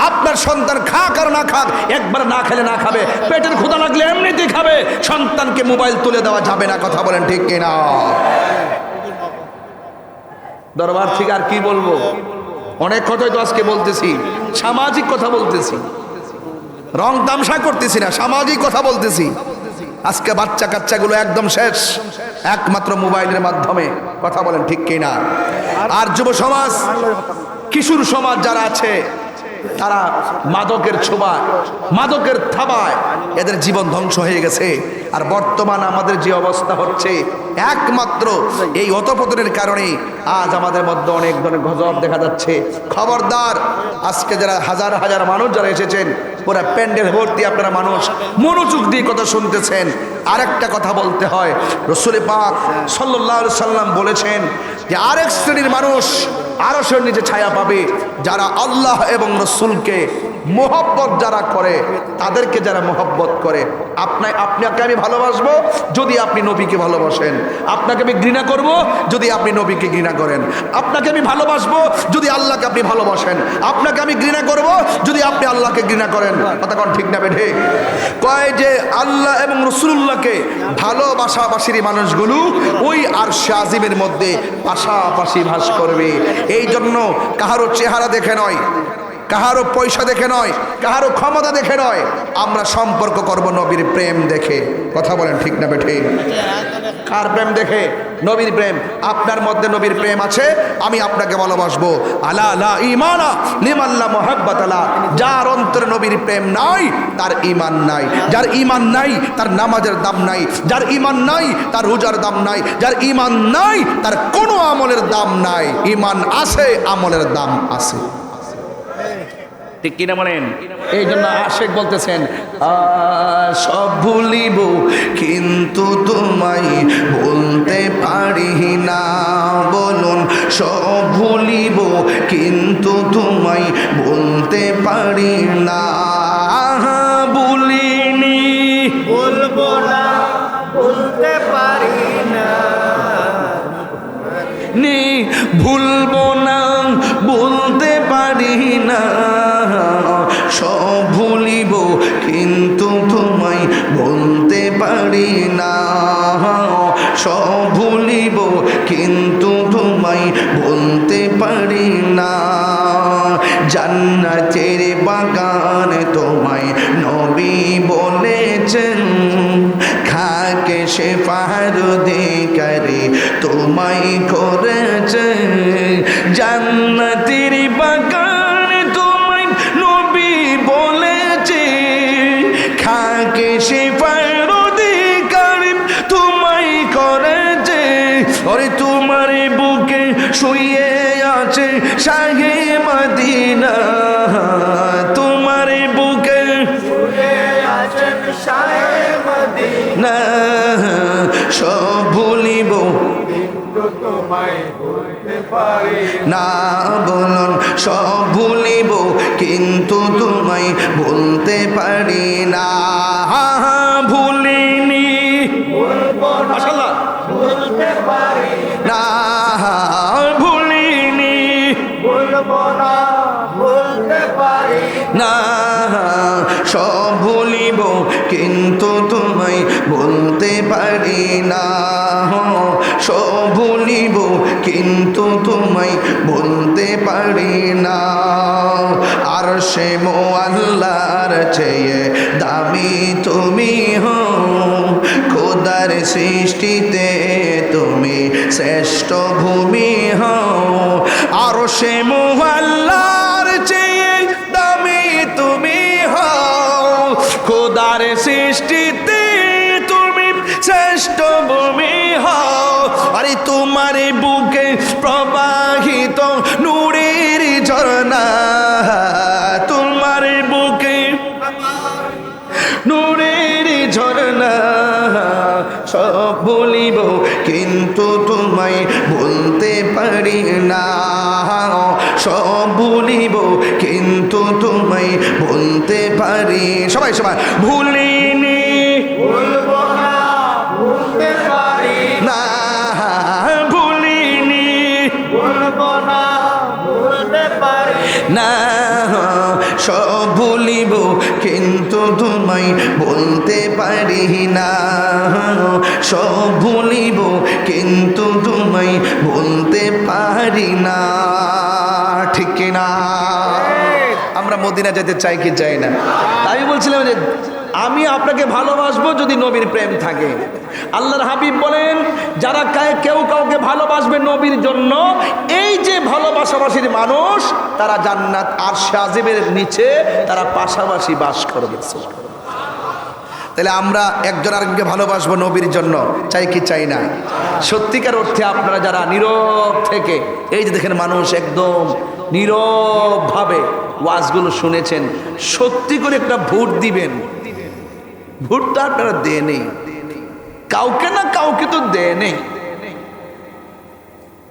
আপনার সন্তান খাক আর না খাক, একবার না খেলে না খাবে, পেটের ক্ষুধা লাগলে এমনিতেই খাবে, সন্তানকে মোবাইল তুলে দেওয়া যাবে না। কথা বলেন ঠিক কিনা? দরবার থেকে আর কি বলবো, অনেক কথাই তো আজকে বলতেছি, সামাজিক কথা বলতেছি, রং তামসা করতেছি না, সামাজিক কথা বলতেছি। আজকে বাচ্চা কাচ্চাগুলো একদম শেষ, একমাত্র মোবাইলের মাধ্যমে। কথা বলেন ঠিক কিনা? আর যুব সমাজ, কিশোর সমাজ যারা আছে, তারা মাদকের ছোঁয়ায়, মাদকের থাবায় এদের জীবন ধ্বংস হয়ে গেছে। আর বর্তমান আমাদের যে অবস্থা হচ্ছে, একমাত্র এই অধপতনের কারণে আজ আমাদের মধ্যে অনেক ধরনের গজব দেখা যাচ্ছে। খবরদার, আজকে যারা হাজার হাজার মানুষ যারা এসেছেন, পুরা প্যান্ডেল ভর্তি আপনারা মানুষ মনোযোগ দিয়ে কথা শুনতেছেন। আরেকটা কথা বলতে হয়, রাসূল পাক সাল্লাল্লাহু আলাইহি সাল্লাম বলেছেন যে আরেক শ্রেণীর মানুষ আরশের নিচে ছায়া পাবে, যারা আল্লাহ এবং রাসূলকে মোহব্বত যারা করে, তাদেরকে যারা মোহব্বত করে। আপনাকে আমি ভালোবাসবো যদি আপনি নবীকে ভালোবাসেন, আপনাকে আমি ঘৃণা করব যদি আপনি নবীকে ঘৃণা করেন, আপনাকে আমি ভালোবাসবো যদি আল্লাহকে আপনি ভালোবাসেন, আপনাকে আমি ঘৃণা করব যদি আপনি আল্লাহকে ঘৃণা করেন। কথা কোন ঠিক না বেঠে? কয় যে আল্লাহ এবং রাসূলুল্লাহকে ভালোবাসাবাসীর মানুষগুলো ওই আরশে আজিমের মধ্যে পাশাপাশি ভাস করবে। এই জন্য কাহারো চেহারা দেখে নয়, কাহারো পয়সা দেখে নয়, কাহারো ক্ষমতা দেখে নয়, আমরা সম্পর্ক করব নবীর প্রেম দেখে। কথা বলেন ঠিক না বেঠে? কার প্রেম দেখে? নবীর প্রেম। আপনার মধ্যে নবীর প্রেম আছে, আমি আপনাকে ভালোবাসবো। আলা লা ঈমানা লিমান লা মুহাব্বাতা লা। যার অন্তরে নবীর প্রেম নাই, তার ঈমান নাই। যার ঈমান নাই, তার নামাজের দাম নাই। যার ঈমান নাই, তার রোজার দাম নাই। যার ঈমান নাই, তার কোনো আমলের দাম নাই। ঈমান আছে, আমলের দাম আছে। ঠিক কিনা বলেন? এই জন্য আশেক বলতেছেন, সব ভুলিব কিন্তু তোমায় বলতে পারি না। বলুন, সব ভুলিব কিন্তু তোমায় বলতে পারি না। বলিনি, বলবো না, বলতে পারি না, ভুলবো না, বলতে পারি না। সব ভুলিব কিন্তু তোমায় বলতে পারি না। সব ভুলিব কিন্তু তোমায় বলতে পারি না। জান্নাতের বাগান তোমায় নবী বলেছেন, খাকে সে ফারুদিকারি তোমায় করেছেন। জান্নাতের বাগান তোমায় নবী বলেছে, খাকে সে ফারুদিকারি তোমায় করেছে। ওরে তোমার বুকে শুয়ে আছে শাহে মদিনা, তোমার বুকে শুয়ে আছেন শাহে মদিনা, না সব ভুলিব কিন্তু তোমায় ভুলতে পারি না, বলুন সব ভুলিব কিন্তু তোমায় ভুলতে পারি না। ভুলিনি ভুলবো না, মাশাআল্লাহ ভুলতে পারি না, ভুলিনি ভুলবো না, ভুলতে পারি না, সব ভুলিব কিন্তু তোমায় বলতে পারি না। সব ভুলিব কিন্তু তোমায় বলতে পারি না। আর সে মোয়াল্লার চেয়ে দামি তুমি হো, খোদার সৃষ্টিতে তুমি শ্রেষ্ঠ ভূমি হও। আর সে মোয়াল্লার চেয়ে দামি তুমি হও, খোদার সৃষ্টিতে তুমি শ্রেষ্ঠ ভূমি হও। আরে তোমার বুকে প্রবাহিত নূরের ঝর্ণা, তোমার বুকে নূরের ঝর্ণা। সব বলিব কিন্তু তোমায় বলতে পারি না, সব বলিব কিন্তু তোমায় বলতে পারি। সবাই সবাই ভুলিনি ভুলবো না, ভুলতে পারি না, ভুলিনি ভুলবো না, ভুলতে পারি না, সব ভুলিব কিন্তু তোমায় বলতে পারি না, সব ভুলিব কিন্তু তোমায় বলতে পারি না। ঠিক না? আমরা মদিনা যেতে চাই কি চাই না? তাই আমি বলছিলাম যে আমি আপনাকে ভালোবাসবো যদি নবীর প্রেম থাকে। আল্লাহর হাবিব বলেন, যারা কেউ কাউকে ভালোবাসবে নবীর জন্য, এই যে ভালোবাসাবাসীর মানুষ, তারা জান্নাত আরশে আজিমের নিচে তারা পাশাপাশি বাস করবে। তাহলে আমরা একজন আরেকজনকে ভালোবাসবো নবীর জন্য, চাই কি চাই না? সত্যিকার অর্থে আপনারা যারা নীরব থেকে, এই যে দেখেন মানুষ একদম নীরবভাবে ওয়াজগুলো শুনেছেন, সত্যি করে একটা ভোট দিবেন। ভোটটা আপনারা দেনই, কাউকে না কাউকে তো দেনই।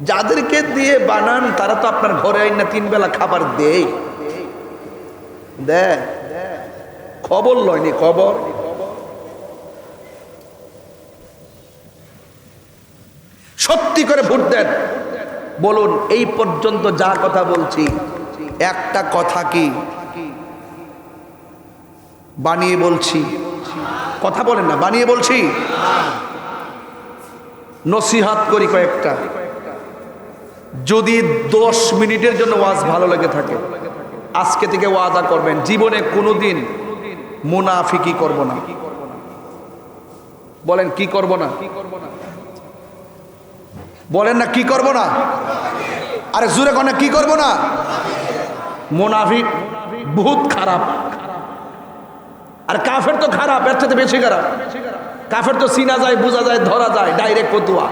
যাদেরকে দিয়ে বানান তারা তো আপনার ঘরে আইন না 3 বেলা খাবার দেয়, দেয় খবর লয়নি, খবর। সত্যি করে ভোট দেন। বলুন এই পর্যন্ত যা কথা বলছি, একটা কথা কি বানিয়ে বলছি? কথা বলেন না, বানিয়ে বলছি? নসিহাত করি কয়েকটা। যদি 10 মিনিটের জন্য ওয়াজ ভালো লেগে থাকে, আজকে থেকে ওয়াদা করবেন জীবনে কোনোদিন মুনাফিকি করব না। বলেন কি করব না? বলেন না কি করব না? আরে জোরে কোন কি করব না? মুনাফিক বহুত খারাপ। আর কাফের তো খারাপ, এর চেয়ে বেশি খারাপ। কাফের তো চিনা যায়, বোঝা যায়, ধরা যায়, ডাইরেক্ট ফতুয়া।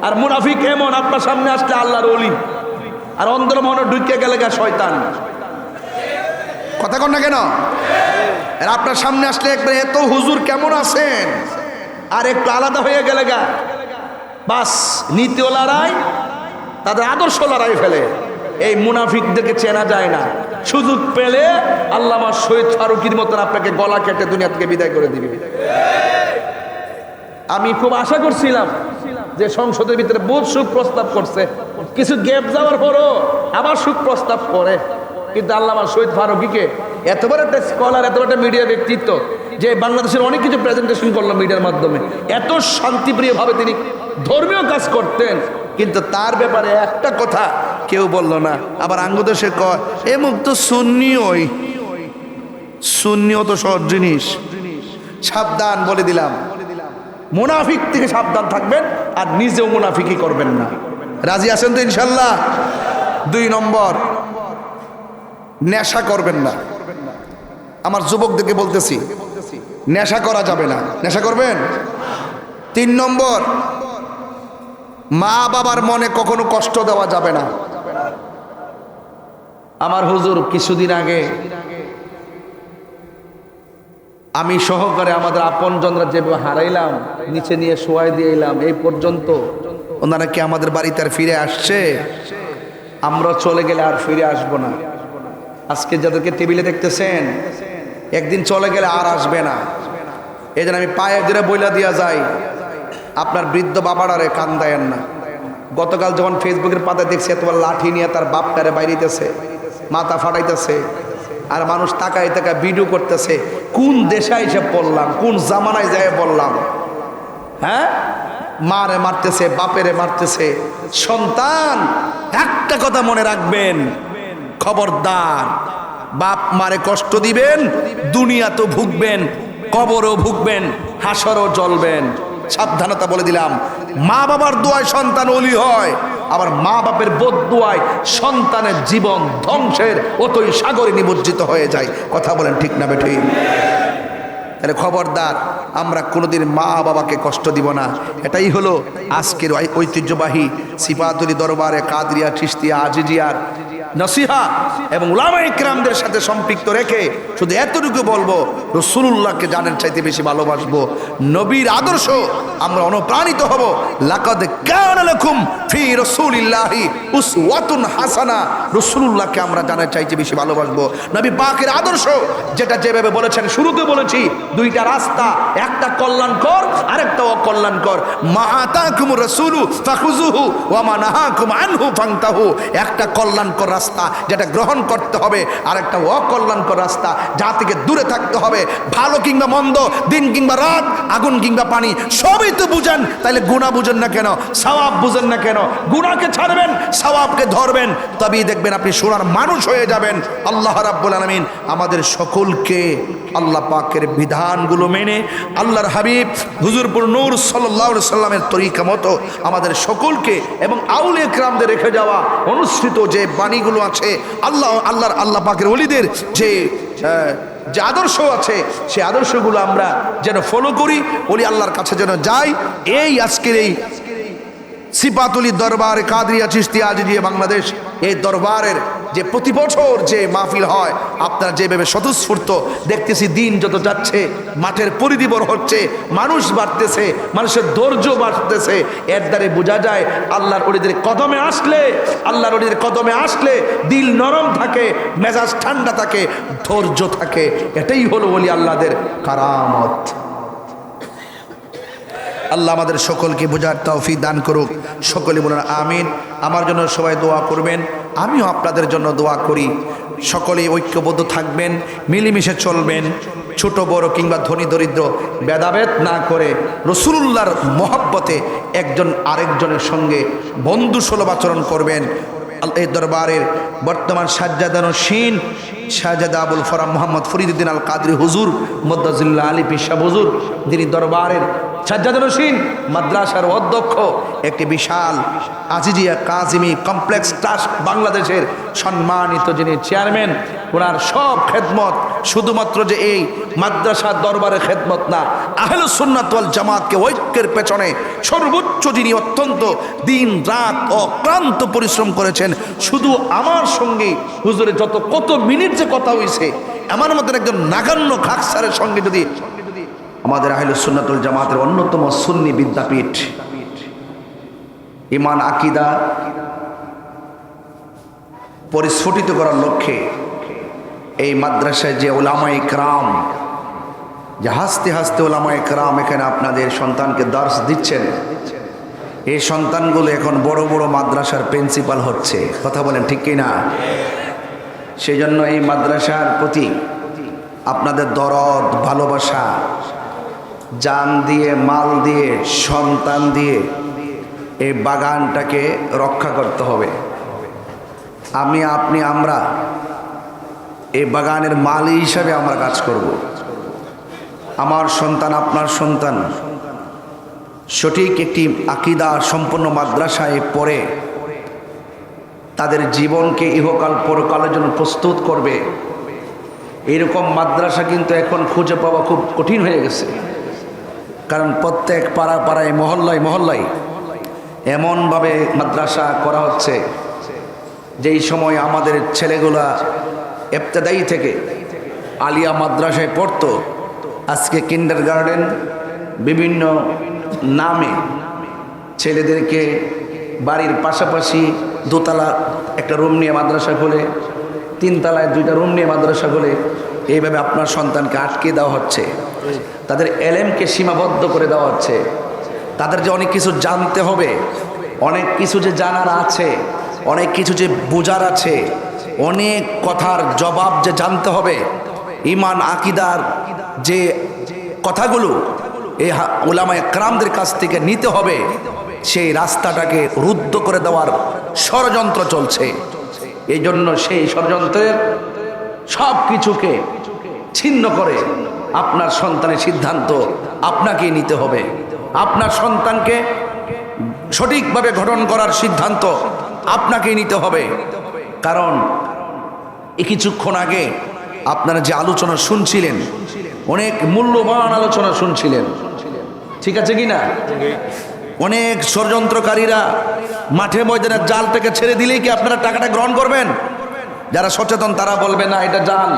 আর মুনাফিক এমন, আপনার সামনে আসলে আল্লাহর ওলি, আর অন্তর মনে ঢুকে গেলে গা শয়তান। কথা কন না কেন? আর আপনার সামনে আসলে একবার এত হুজুর কেমন আছেন, আর একটু আলাদা হয়ে গেলে গা বাস নীতিও লড়াই, তাদের আদর্শ লড়াই ফেলে। এই মুনাফিকদেরকে চেনা যায় না। সুযোগ পেলে আল্লামা শহীদ ফারুকীর মতন আপনাকে গলা কেটে দুনিয়া থেকে বিদায় করে দিবে। আমি খুব আশা করছিলাম যে সংসদের ভিতরে বহুত সুখ প্রস্তাব করছে, কিছু গ্যাপ যাওয়ার পরও আবার সুখ প্রস্তাব করে, কিন্তু আল্লামা শহীদ ফারুকীকে এত বড় একটা স্কলার, এত বড় একটা মিডিয়া ব্যক্তিত্ব, যে বাংলাদেশের অনেক কিছু প্রেজেন্টেশন করলো মিডিয়ার মাধ্যমে, এত শান্তিপ্রিয়ভাবে তিনি ধর্মীয় কাজ করতেন, কিন্তু তার ব্যাপারে একটা কথা কেউ বললো না। আবার আঙ্গুদেশে কয় এ মুখ তো সুন্নিওই, সুন্নিও তো সহজ জিনিস। সাবধান বলে দিলাম, মুনাফিক থেকে সাবধান থাকবেন আর নিজেও মুনাফিকি করবেন না। রাজি আছেন তো ইনশাল্লাহ? 2 নম্বর, নেশা করবেন না। আমার যুবকদেরকে বলতেছি, নেশা করা যাবে না। নেশা করবেন? 3 নম্বর, মা বাবার মনে কখনো কষ্ট দেওয়া যাবে না। আমার হুজুর কিছুদিন আগে আমি সহকারে আমাদের আপনজনরা যেভাবে হারাইলাম, নিচে নিয়ে শোয়াই দিয়ে এলাম, এই পর্যন্ত ওনারা কি আমাদের বাড়িতে আর ফিরে আসছে? আমরা চলে গেলে আর ফিরে আসবো না। আজকে যাদেরকে টেবিলে দেখতেছেন, একদিন চলে গেলে আর আসবে না। এই জন্য আমি পায়ে ধরে বইলা দিয়া যাই, আপনার বৃদ্ধ বাবারারে কান্দায়েন না। গতকাল যখন ফেসবুকের পাতায় দেখছি এতবার লাঠি নিয়ে তার বাপটারে বাইরিতেছে, মাথা ফাটাইতেছে, আর মানুষ তাকায় তাকায় ভিডিও করতেছে। কোন দেশে এসে পড়লাম, কোন জামানায় যায় বললাম? হ্যাঁ, মারে মারতেছে, বাপেরে মারতেছে। সন্তান একটা কথা মনে রাখবেন, খবরদার, বাপ মারে কষ্ট দিবেন, দুনিয়া তো ভুগবেন, কবরও ভুগবেন, হাসরও জ্বলবেন। সাবধানতা বলে দিলাম। মা বাবার দোয়ায় সন্তান ওলি হয়, আবার মা বাপের বদদুয়ায় সন্তানের জীবন ধ্বংসের অতই সাগরে নিমজ্জিত হয়ে যায়। কথা বলেন ঠিক না বেঠিক? তাহলে খবরদার, আমরা কোনোদিন মা বাবাকে কষ্ট দিব না। এটাই হলো আজকের ঐতিহ্যবাহী সিফাতুলি দরবারে কাদরিয়া, চিশতিয়া, আজিজিয়ার নসিহা এবং উলামায়ে কেরামদের সাথে সম্পৃক্ত রেখে শুধু এতটুকু বলবো, রাসূলুল্লাহকে জানের চাইতে বেশি ভালোবাসবো। নবীর আদর্শ আমরা অনুপ্রাণিত হব। লাকাদ কানা লাকুম ফি রাসূলিল্লাহি উসওয়াতুন হাসানা। রাসূলুল্লাহকে আমরা জানের চাইতে বেশি ভালোবাসবো। নবী পাকের আদর্শ যেটা যেভাবে বলেছেন, শুরুতে বলেছি 2টা রাস্তা, একটা কল্যাণকর আরেকটা অকল্যাণকর। মা আতাকুমুর রাসূলু ফাখুযুহু ওয়া মা নাহাকুম আনহু ফান্তাহু। একটা কল্যাণকর রাস্তা যেটা গ্রহণ করতে হবে, আর একটা অকল্যাণকর রাস্তা যা থেকে দূরে থাকতে হবে। ভালো কিংবা মন্দ, দিন কিংবা রাত, আগুন কিংবা পানি, সবই তো বুঝেন, তাইলে গুনাহ বুঝেন না কেন? সওয়াব বুঝেন না কেন? গুনাহকে ছাড়বেন, সওয়াবকে ধরবেন, তবেই দেখবেন আপনি সোনার মানুষ হয়ে যাবেন। আল্লাহ রাব্বুল আলামিন আমাদের সকলকে আল্লাহ পাকের বিধানগুলো মেনে আল্লাহর হাবিব হুজুরপুর নূর সাল্লাল্লাহু আলাইহি সাল্লামের তরিকা মতো আমাদের সকলকে এবং আউলিয়া কেরামদের রেখে যাওয়া অনুসৃত যে বাণীগুলো আছে, আল্লাহ পাকের ওলিদের যে আদর্শ আছে, সেই আদর্শগুলো আমরা যেন ফলো করি, ওলি আল্লাহর কাছে যেন যাই। এই আজকের এই সিফাতুলি দরবার কাদরিয়া চিশতিয়া আজিজিয়া বাংলাদেশ, এই দরবারের যে প্রতি বছর যে মাহফিল হয়, আপনারা যেভাবে স্বতঃস্ফূর্ত দেখতেছি, দিন যত যাচ্ছে মাঠের পরিধি বড় হচ্ছে, মানুষ বাড়তেছে, মানুষের ধৈর্য বাড়তেছে। এর দ্বারে বোঝা যায় আল্লাহর ওলিদের কদমে আসলে, আল্লাহর ওলিদের কদমে আসলে দিল নরম থাকে, মেজাজ ঠান্ডা থাকে, ধৈর্য থাকে। এটাই হলো ওলি আল্লাহদের কারামত। আল্লাহ আমাদের সকলকে বোঝার তৌফিক দান করুক। সকলে বলুন আমিন। আমার জন্য সবাই দোয়া করবেন, আমিও আপনাদের জন্য দোয়া করি। সকলে ঐক্যবদ্ধ থাকবেন, মিলেমিশে চলবেন, ছোট বড় কিংবা ধনী দরিদ্র ভেদাভেদ না করে রাসূলুল্লাহর মহব্বতে একজন আরেকজনের সঙ্গে বন্ধুসুলভ আচরণ করবেন। এই দরবারের বর্তমান সাজ্জাদানশীন শাহজাদা আবুল ফরাম মোহাম্মদ ফরিদুদ্দিন আল কাদরি হুজুর মদ্দাজিল্লাহ আলী পিসা হুজুর, যিনি দরবারের সাজ্জাদানশীন মাদ্রাসার অধ্যক্ষ, একটি বিশাল আজিজিয়া কাজিমি কমপ্লেক্স ট্রাস্ট বাংলাদেশের সম্মানিত যিনি চেয়ারম্যান, ওনার সব খেদমত শুধুমাত্র যে এই মাদ্রাসার দরবারের খেদমত না, আহলুস সুন্নাত ওয়াল জামাতকে ঐক্যের পেছনে সর্বোচ্চ যিনি অত্যন্ত দিন রাত অক্লান্ত পরিশ্রম করেছেন। শুধু আমার সঙ্গে হুজুরের কত মিনিট যে কথা হয়েছে, আমার মতন একজন নাগান্য খাকসারের সঙ্গে যদি আমাদের আহলুস সুন্নাত ওয়াল জামাতের অন্যতম সুন্নি বিদ্যাপীঠ, ঈমান আকীদা পরিস্ফুটিত করার লক্ষ্যে এই মাদ্রাসায় যে উলামায়ে কেরাম, যে হাসতে হাসতে উলামায়ে কেরাম এখানে আপনাদের সন্তানকে দর্স দিচ্ছেন, এই সন্তানগুলো এখন বড় বড় মাদ্রাসার প্রিন্সিপাল হচ্ছে। কথা বলেন ঠিক কি না? সেই জন্য এই মাদ্রাসার প্রতি আপনাদের দরদ, ভালোবাসা, জান দিয়ে, মাল দিয়ে, সন্তান দিয়ে এই বাগানটাকে রক্ষা করতে হবে। আমি, আপনি, আমরা এই বাগানের মালি হিসাবে আমরা কাজ করব। আমার সন্তান, আপনার সন্তান সঠিক একটি আকীদা সম্পন্ন মাদ্রাসায় পড়ে তাদের জীবনকে ইহকাল পরকালের জন্য প্রস্তুত করবে, এরকম মাদ্রাসা কিন্তু এখন খুঁজে পাওয়া খুব কঠিন হয়ে গেছে। কারণ প্রত্যেক পাড়া পাড়ায়, মহল্লায় মহল্লায় এমনভাবে মাদ্রাসা করা হচ্ছে যেই সময় আমাদের ছেলেগুলা ইবতেদায়ী থেকে আলিয়া মাদ্রাসায় পড়তো, আজকে কিন্ডারগার্টেন বিভিন্ন নামে ছেলেদেরকে বাড়ির পাশাপাশি দোতলা একটা রুম নিয়ে মাদ্রাসা খোলে, তিনতলায় দুইটা রুম নিয়ে মাদ্রাসা খোলে, এইভাবে আপনার সন্তানকে আটকে দেওয়া হচ্ছে। তাদের এলেমকে সীমাবদ্ধ করে দেওয়া হচ্ছে। তাদের যে অনেক কিছু জানতে হবে, অনেক কিছু যে জানার আছে, অনেক কিছু যে বোঝার আছে, অনেক কথার জবাব যে জানতে হবে, ঈমান আকীদার যে কথাগুলো এই উলামায়ে কেরামদের কাছ থেকে নিতে হবে, সেই রাস্তাটাকে রুদ্ধ করে দেওয়ার ষড়যন্ত্র চলছে। এই জন্য সেই ষড়যন্ত্রের সব কিছুকে ছিন্ন করে আপনার সন্তানের সিদ্ধান্ত আপনাকেই নিতে হবে। আপনার সন্তানকে সঠিকভাবে গঠন করার সিদ্ধান্ত আপনাকেই নিতে হবে। কারণ এই কিছুক্ষণ আগে আপনারা যে আলোচনা শুনছিলেন, অনেক মূল্যবান আলোচনা শুনছিলেন, ঠিক আছে কি না? অনেক ষড়যন্ত্রকারীরা মাঠে ময়দানে জালটাকে ছেড়ে দিলেই কি আপনারা টাকাটা গ্রহণ করবেন? যারা সচেতন তারা বলবে না এটা জাল,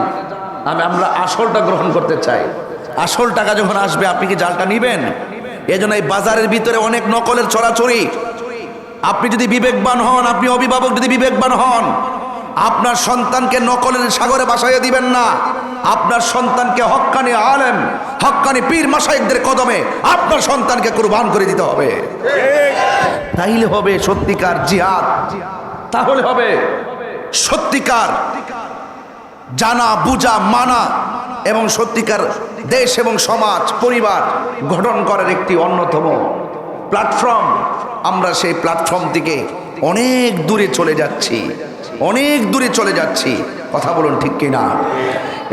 আমরা আসলটা গ্রহণ করতে চাই। আসল টাকা যখন আসবে আপনি কি জালটা নিবেন? এই জন্য এই বাজারের ভিতরে অনেক নকলের ছড়াছড়ি। আপনি যদি বিবেকবান হন, আপনি অভিভাবক যদি বিবেকবান হন, আপনার সন্তানকে নকলের সাগরে ভাসাইয়া দিবেন না। আপনার সন্তানকে হক্কানি আলেম, হক্কানি পীর মাশায়েখদের কদমে আপনার সন্তানকে কুরবান করে দিতে হবে। তাইলে হবে সত্যিকার জিহাদ, তাহলে হবে সত্যিকার জানা বুঝা মানা এবং সত্যিকার দেশ এবং সমাজ পরিবার গঠন করার একটি অন্যতম প্ল্যাটফর্ম। আমরা সেই প্ল্যাটফর্ম থেকে অনেক দূরে চলে যাচ্ছি, অনেক দূরে চলে যাচ্ছি। কথা বলুন ঠিক কিনা?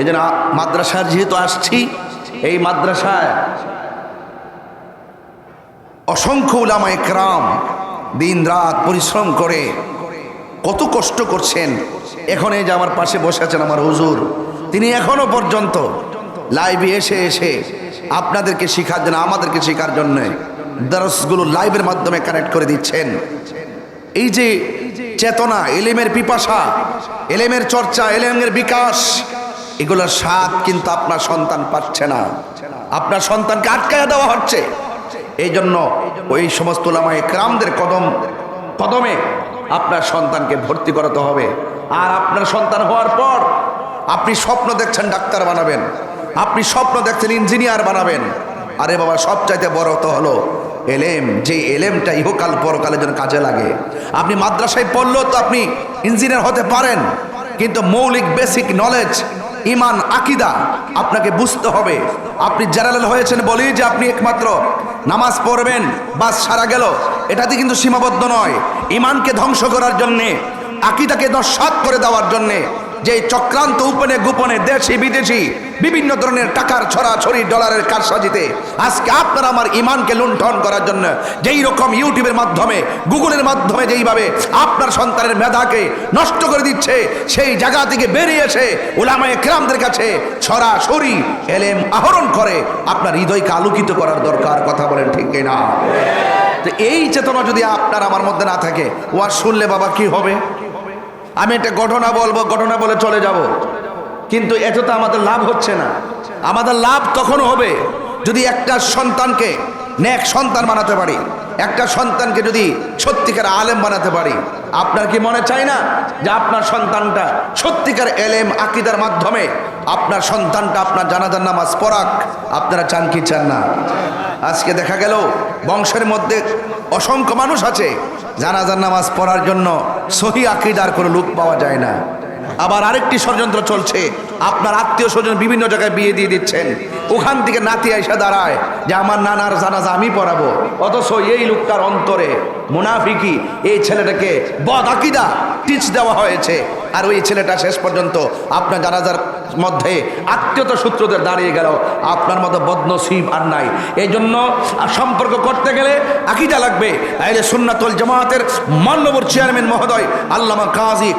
এই জন্য মাদ্রাসার যেহেতু আসছি, এই মাদ্রাসায় অসংখ্য উলামায়ে কেরাম দিন রাত পরিশ্রম করে কত কষ্ট করছেন। এখন এই যে আমার পাশে বসে আছেন আমার হুজুর, তিনি এখনো পর্যন্ত লাইভে এসে এসে আপনাদেরকে শেখার জন্য, আমাদেরকে শেখার জন্য দরসগুলো লাইভের মাধ্যমে কানেক্ট করে দিচ্ছেন। এই যে চেতনা, এলেমের পিপাসা, এলেমের চর্চা, এলেমের বিকাশ, এগুলোর স্বাদ কিন্তু আপনার সন্তান পাচ্ছে না, আপনার সন্তানকে আটকায়া দেওয়া হচ্ছে। এই জন্য ওই সমস্ত উলামায়ে কেরামদের কদমে আপনার সন্তানকে ভর্তি করাতে হবে। আর আপনার সন্তান হওয়ার পর আপনি স্বপ্ন দেখছেন ডাক্তার বানাবেন, আপনি স্বপ্ন দেখছেন ইঞ্জিনিয়ার বানাবেন। আরে বাবা, সবচাইতে বড় তো হলো এলেম, যে এলেমটা ইহকাল পরকালের জন্য কাজে লাগে। আপনি মাদ্রাসায় পড়লেও তো আপনি ইঞ্জিনিয়ার হতে পারেন, কিন্তু মৌলিক বেসিক নলেজ, ঈমান আকীদা আপনাকে বুঝতে হবে। আপনি জেনারেল হয়েছেন বলেই যে আপনি একমাত্র নামাজ পড়বেন বাস সারা গেল, এটাতে কিন্তু সীমাবদ্ধ নয়। ঈমানকে ধ্বংস করার জন্যে, আকীদাকে নস্যাৎ করে দেওয়ার জন্যে যে চক্রান্ত উপনে গোপনে দেশি বিদেশি বিভিন্ন ধরনের টাকার ছড়াছড়ি, ডলারের কারসাজিতে আজকে আপনার আমার ঈমানকে লুণ্ঠন করার জন্য যেই রকম ইউটিউবের মাধ্যমে, গুগলের মাধ্যমে যেইভাবে আপনার সন্তানের মেধাকে নষ্ট করে দিচ্ছে, সেই জায়গা থেকে বেরিয়ে এসে উলামায়ে কেরামদের কাছে সরাসরি এলেম আহরণ করে আপনার হৃদয়কে আলোকিত করার দরকার। কথা বলেন ঠিক কিনা? তো এই চেতনা যদি আপনার আমার মধ্যে না থাকে, ওয়াজ শুনলে বাবা কি হবে? আমি একটা ঘটনা বলবো, ঘটনা বলে চলে যাব, কিন্তু এত তো আমাদের লাভ হচ্ছে না। আমাদের লাভ তখন হবে যদি একটা সন্তানকে নেক সন্তান বানাতে পারি, একটা সন্তানকে যদি সত্যিকার আলেম বানাতে পারি। আপনার কি মনে চায় না যে আপনার সন্তানটা সত্যিকার এলেম আকীদার মাধ্যমে আপনার সন্তানটা আপনার জানাজার নামাজ পড়াক? আপনারা চান কি চান না? আজকে দেখা গেল বংশের মধ্যে অসংখ্য মানুষ আছে, জানাজার নামাজ পড়ার জন্য সহি আকীদার কোনো লোক পাওয়া যায় না। আবার আরেকটি ষড়যন্ত্র চলছে, আপনার আত্মীয় স্বজন বিভিন্ন জায়গায় বিয়ে দিয়ে দিচ্ছেন, ওখান থেকে নাতি আইসা দাঁড়ায় যে আমার নানার জানাজা আমি পড়াবো, অথচ এই লোকটার অন্তরে মুনাফিকি, এই ছেলেটাকে বদ আকীদা টিচ দেওয়া হয়েছে, আর ওই ছেলেটা শেষ পর্যন্ত আপনার জানাজার মধ্যে আত্মীয়তা সূত্রদের দাঁড়িয়ে গেল। আপনার মতো বদনসিব আর নাই। এই জন্য সম্পর্ক করতে গেলে আকীদা লাগবে। আহলে সুন্নাত ওয়াল জামাতের মাননীয় চেয়ারম্যান মহোদয় আল্লামা কাজী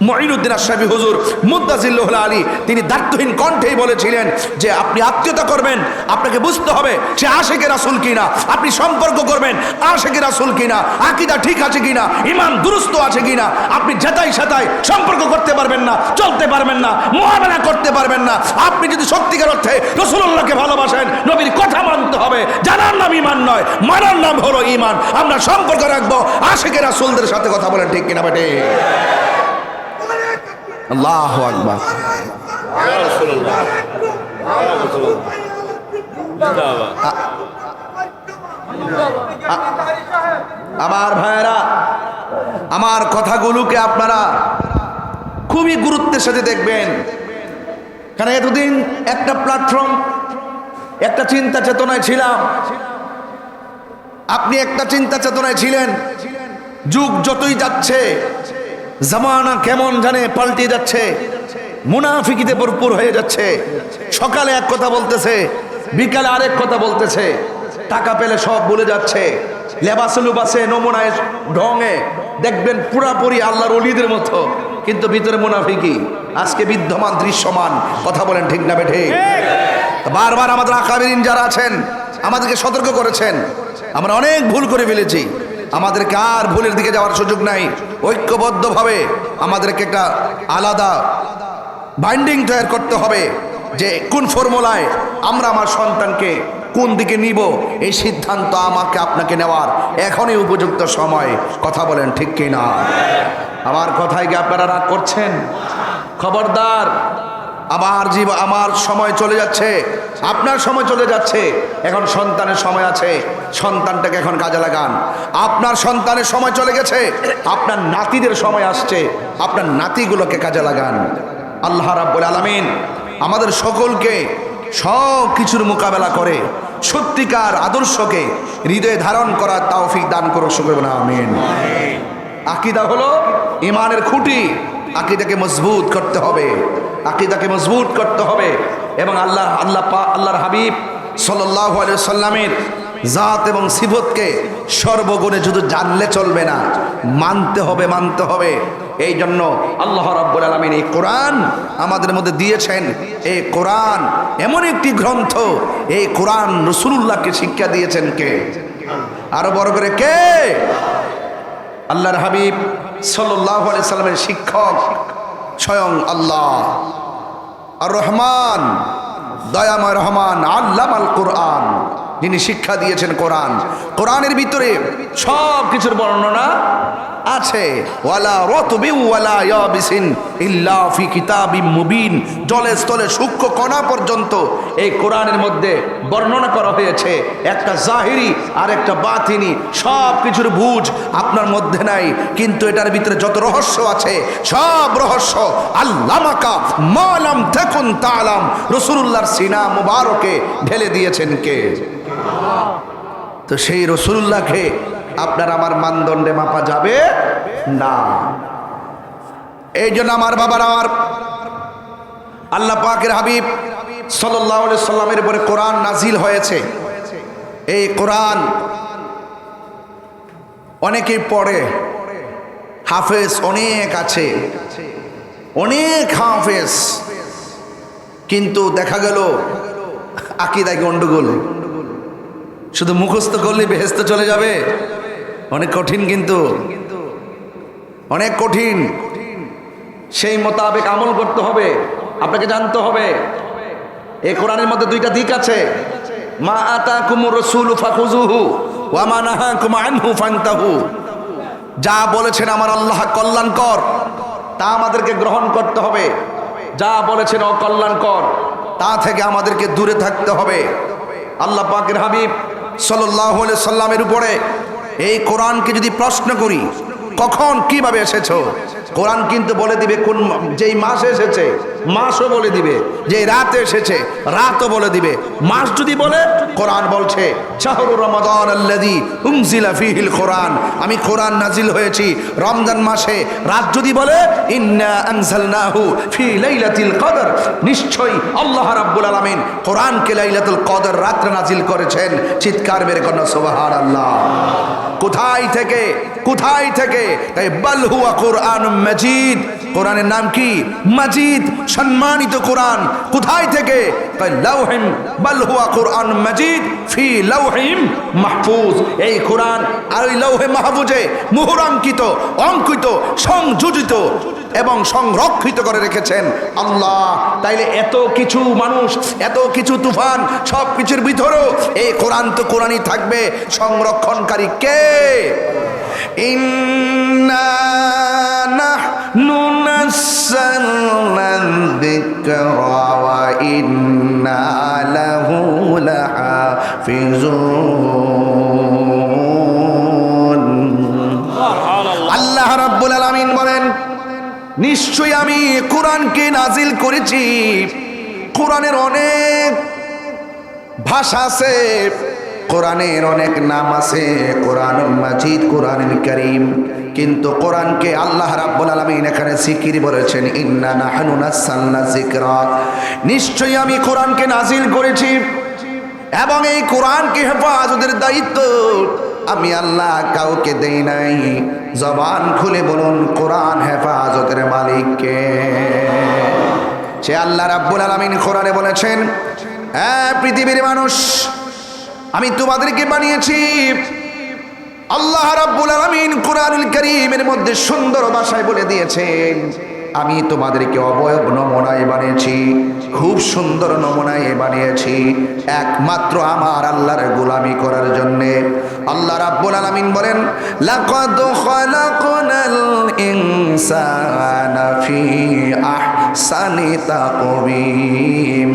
মঈনুদ্দিন আশরাফী হুজুর মুদ্দাজিল্লাহুল আলী, তিনি দায়িত্বহীন কণ্ঠেই বলেছিলেন যে আপনি আত্মীয়তা করবেন, আপনাকে বুঝতে হবে সে আশিকে রাসূল কিনা, আপনি সম্পর্ক করবেন আশিকে রাসূল কিনা, আকীদা ঠিক আছে কিনা, ঈমান দুরুস্ত আছে কিনা। আপনি যেটাই সেটাই সম্পর্ক করতে পারবেন না, চলতে পারবেন না, মুআমালা করতে পারবেন না। আপনি যদি সত্যিকার অর্থে রাসূলুল্লাহকে ভালোবাসেন, নবীর কথা মানতে হবে। জানার নাম ঈমান নয়, মানার নাম হলো ঈমান। আমরা সম্পর্ক রাখবো আশিকে রাসূলদের সাথে। কথা বলেন ঠিক কিনা বেটে? আল্লাহু আকবার। আমার ভাইয়েরা, আমার কথাগুলোকে আপনারা খুবই গুরুত্বের সাথে দেখবেন, কারণ এতদিন একটা প্ল্যাটফর্ম, একটা চিন্তা চেতনায় ছিলাম, আপনি একটা চিন্তা চেতনায় ছিলেন। যুগ যতই যাচ্ছে, জামানা কেমন জানে পাল্টে যাচ্ছে, মুনাফিকিতে ভরপুর হয়ে যাচ্ছে। সকালে এক কথা বলতেছে, বিকালে আরেক কথা বলতেছে, টাকা পেলে সব ভুলে যাচ্ছে, লেবাসে লুবাসে নমুনায় ঢঙে দেখবেন পুরাপুরি আল্লাহর ওলিদের মতো, কিন্তু ভিতরে মুনাফিকি আজকে বিদ্যমান দৃশ্যমান। কথা বলেন ঠিক না বেঠে? বারবার আমাদের আকাবিরিন যারা আছেন আমাদেরকে সতর্ক করেছেন, আমরা অনেক ভুল করে ফেলেছি, আমাদেরকে আর ভুলের দিকে যাওয়ার সুযোগ নাই। ঐক্যবদ্ধভাবে আমাদেরকে একটা আলাদা বাইন্ডিং তৈরি করতে হবে যে কোন ফর্মুলায় আমরা আমার সন্তানকে কোন দিকে নিব, এই সিদ্ধান্ত আমাকে আপনাকে নেওয়ার এখনই উপযুক্ত সময়। কথা বলেন ঠিক কি না? আমার কথায় কি আপনারা রাগ করছেন? খবরদার, আমার সময় চলে যাচ্ছে, আপনার সময় চলে যাচ্ছে, এখন সন্তানের সময় আছে, সন্তানটাকে এখন কাজে লাগান। আপনার সন্তানের সময় চলে গেছে, আপনার নাতিদের সময় আসছে, আপনার নাতিগুলোকে কাজে লাগান। আল্লাহ রাব্বুল আলামিন আমাদের সকলকে সব কিছুর মোকাবেলা করে সত্যিকার আদর্শকে হৃদয়ে ধারণ করার তৌফিক দান করুন। শুকর না আমিন। আকীদা হলো ঈমানের খুঁটি, আকীদাকে মজবুত করতে হবে, আকীদাকে মজবুত করতে হবে। এবং আল্লাহর হাবিব সাল্লাল্লাহু আলাইহি ওয়াসাল্লামের জাত এবং সিফতকে সর্বগুণে শুধু জানলে চলবে না, মানতে হবে, মানতে হবে। এই জন্য আল্লাহ রাব্বুল আলামিন এই কোরআন আমাদের মধ্যে দিয়েছেন। এই কোরআন এমন একটি গ্রন্থ, এই কোরআন রাসূলুল্লাহকে শিক্ষা দিয়েছেন কে? আরো বড় করে কে? আল্লাহর হাবিব সাল্লাল্লাহু আলাইহি সাল্লামের শিক্ষক স্বয়ং আল্লাহ আর রহমান, দয়াময় রহমান, আল্লামাল কোরআন, যিনি শিক্ষা দিয়েছেন কোরআন। কোরআনের ভিতরে সব কিছুর বর্ণনা আছে। ওয়ালা রাতবিন ওয়ালা ইয়াবিসিন ইল্লা ফি কিতাবিম মুবিন, জলে স্থলে সূক্ষ্ম কণা পর্যন্ত এই কোরআনের মধ্যে বর্ণনা করা হয়েছে। একটা জাহিরি আর একটা বাতিনি, সব কিছুর বুঝ আপনার মধ্যে নাই, কিন্তু এটার ভিতরে যত রহস্য আছে সব রহস্য আল্লামাকা মা লাম তাকুন তাআলাম, রাসূলুল্লাহর সিনা মুবারকে ঢেলে দিয়েছেন কে? তো সেই রাসূলুল্লাহকে আপনার আমার মানদণ্ডে মাপা যাবে না। এই জন্য আমার বাবার, আমার আল্লাহ পাকের হাবিব সাল্লাল্লাহু আলাইহি সাল্লামের উপরে কোরআন নাজিল হয়েছে। এই কোরআন অনেকেই পড়ে, হাফেজ অনেক আছে, অনেক হাফেজ, কিন্তু দেখা গেল আকীদায় গন্ডগোল। শুধু মুখস্থ করলে বেহেশতে চলে যাবে? অনেক কঠিন, কিন্তু অনেক কঠিন। সেই মোতাবেক আমল করতে হবে, আপনাকে জানতে হবে। এই কোরআনের মধ্যে দুইটা দিক আছে, মা আতাকুমুর রাসূলু ফাখুযুহু ওয়া মা নাহাকুম আনহু ফান্তাহু। যা বলেছেন আমার আল্লাহ কল্যাণকর, তা আমাদেরকে গ্রহণ করতে হবে। যা বলেছেন অকল্যাণকর, তা থেকে আমাদেরকে দূরে থাকতে হবে। আল্লাহ পাকের হাবিব সাল্লাল্লাহু আলাইহি সাল্লামের উপরে এই কোরআনকে যদি প্রশ্ন করি, কখন কিভাবে এসেছো। কোরআন কিন্তু বলে দিবে কোন যেই মাসে এসেছে মাসও বলে দিবে, যে রাতে এসেছে রাতও বলে দিবে। মাস যদি বলে কোরআন বলছে শাহরুর রমাদান আল্লাযী উনজিলা ফীহিল কোরআন, আমি কোরআন নাজিল হয়েছি রমজান মাসে। রাত যদি বলে ইন্না আনজালনাহু ফি লাইলাতিল কদর, নিশ্চয়ই আল্লাহ রাব্বুল আলামিন কোরআনকে লাইলাতুল কদর রাতে নাজিল করেছেন। চিৎকার মেরে কন্যা সুবহানাল্লাহ। কোথায় থেকে কোথায় থেকে? তাই বাল হুয়া কোরআনুম মাজিদ, কোরআনের নাম কি? মাজিদ, সম্মানিত কোরআন। কোথায় থেকে? তাই লাউহিম, বাল হুয়া কোরআনুম মাজিদ ফি লাউহিম মাহফুজ। এই কোরআন আর ওই লৌহে মাহফুজে মুহরাঙ্কিত, অঙ্কিত, সংযোজিত এবং সংরক্ষিত করে রেখেছেন আল্লাহ। তাইলে এত কিছু মানুষ, এত কিছু তুফান, সব কিছুর ভিতরেও এই কোরআন তো কোরআনই থাকবে। সংরক্ষণকারী কে? ইন্না নাহনু নাযালনা যিকরা ওয়া ইন্না লাহু লাহাফিজুন। আল্লাহ রাব্বুল আলামিন বলেন নিশ্চয়ই আমি কোরআনকে নাজিল করেছি। কোরআনের অনেক ভাষা আছে, কোরআনের অনেক নাম আছে, কোরআনুল মাজিদ, কোরআনুল কারীম। কিন্তু কোরআনকে আল্লাহ রাব্বুল আলামিন এখানে জিকির বলেছেন ইন্না নাহনু নাযালনা যিকরা, নিশ্চয়ই আমি কোরআনকে নাজিল করেছি এবং এই কোরআনকে হেফাজতের দায়িত্ব আমি আল্লাহ কাউকে দেই নাই। জবান খুলে বলুন কোরআন হেফাজতের মালিককে? সে আল্লাহ রাব্বুল আলামিন কোরআনে বলেছেন, হ্যাঁ পৃথিবীর মানুষ, আমি তোমাদেরকে বানিয়েছি। আল্লাহ রাব্বুল আলামিন কোরআনুল কারীমের মধ্যে সুন্দর ভাষায় বলে দিয়েছেন, আমি তোমাদেরকে অবয়ব নমুনায় বানিয়েছি, খুব সুন্দর নমুনায় বানিয়েছি, একমাত্র আমার আল্লাহর গোলামি করার জন্যে। আল্লাহ রাব্বুল আলামিন বলেন লাকাদ খালাকনাল ইনসানা ফি আহসানি তাকওয়িম,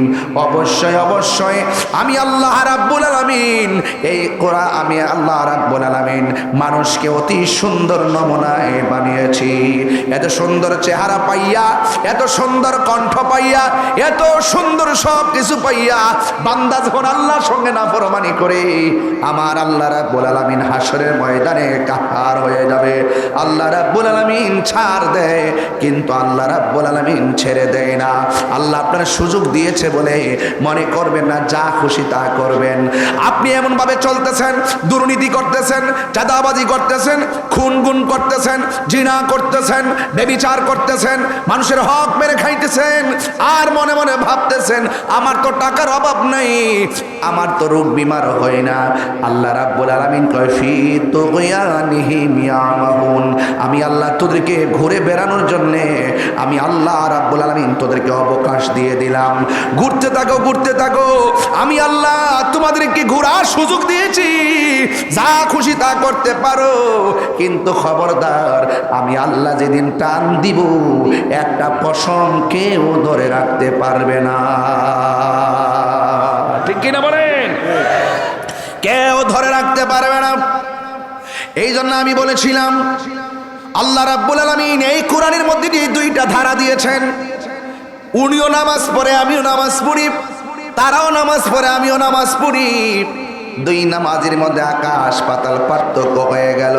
অবশ্যই অবশ্যই আমি আল্লাহ রাব্বুল আলামিন এই কোরআন, আমি আল্লাহ রাব্বুল আলামিন মানুষকে অতি সুন্দর নমুনায় বানিয়েছি। এত সুন্দর চেহারা পাইয়া, এত সুন্দর কণ্ঠ পাইয়া, এত সুন্দর সব কিছু পাইয়া বান্দা যখন আল্লাহর সঙ্গে নাফরমানি করে আমার আল্লাহ রাব্বুল আলামিন হাসরের ময়দানে কাহার হয়ে যাবে। আল্লাহ রাব্বুল আলামিন ছাড় দেয় কিন্তু আল্লাহ রাব্বুল আলামিন ছেড়ে দেয় না। আল্লাহ আপনার সুযোগ দিয়েছে বলে মনে করবেন না যা খুশি তা করবেন। আপনি এমন ভাবে চলতেছেন, দুর্নীতি করতেছেন, চাঁদাবাজি করতেছেন, খুন-গুম করতেছেন, জিনা করতেছেন, ব্যভিচার করতেছেন, মানুষের হক মেরে খাইতেছেন, আর মনে মনে ভাবতেছেন আমার তো টাকার অভাব নাই, আমার তো রোগ বিমার হয় না। আল্লাহ রাব্বুল আলামিন কয় ফি তুগয়ানিহিম ইয়ামাহুন, আমি আল্লাহ তোদেরকে ঘুরে বেড়ানোর জন্য আমি আল্লাহ রাব্বুল আলামিন তোদেরকে অবকাশ দিয়ে দিলাম। ঘুরতে থাকো, ঘুরতে থাকো, আমি আল্লাহ তোমাদেরকে ঘোরার সুযোগ দিয়েছি, যা খুশি তা করতে পারো। কিন্তু খবরদার, আমি আল্লাহ যেদিন টান দিব একটা পশম কেউ ধরে রাখতে পারবে না। ঠিক কিনা বলেন? কেউ ধরে রাখতে পারবে না। এই জন্য আমি বলেছিলাম আল্লাহ রাব্বুল আলামিন এই কোরআনের মধ্যে দিয়ে দুইটা ধারা দিয়েছেন। উনিও নামাজ পড়ে, আমিও নামাজ পড়ি, তারাও নামাজ পড়ে, আমিও নামাজ পড়ি। দুই নামাজের মধ্যে আকাশ পাতাল পার্থক্য হয়ে গেল।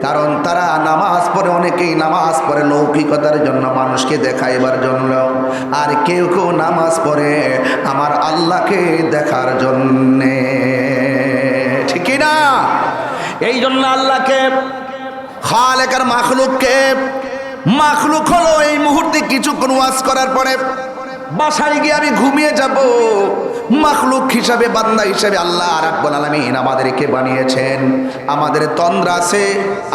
কারণ তারা নামাজ পড়ে, অনেকেই নামাজ পড়ে লৌকিকতার জন্য, মানুষকে দেখাইবার জন্য, আর কেউ কেউ নামাজ পড়ে আমার আল্লাহকে দেখার জন্যে। ঠিক না? এই জন্য আল্লাহকে, খালেক আর মাখলুককে, মাখলুক হলো এই মুহূর্তে কিছুক্ষণ ওয়াজ করার পরে বাসায় গিয়ে আমি ঘুমিয়ে যাব। মাখলুক হিসাবে, বান্দা হিসাবে আল্লাহ রাব্বুল আলামিন আমাদেরকে বানিয়েছেন। আমাদের তন্দ্রা আছে,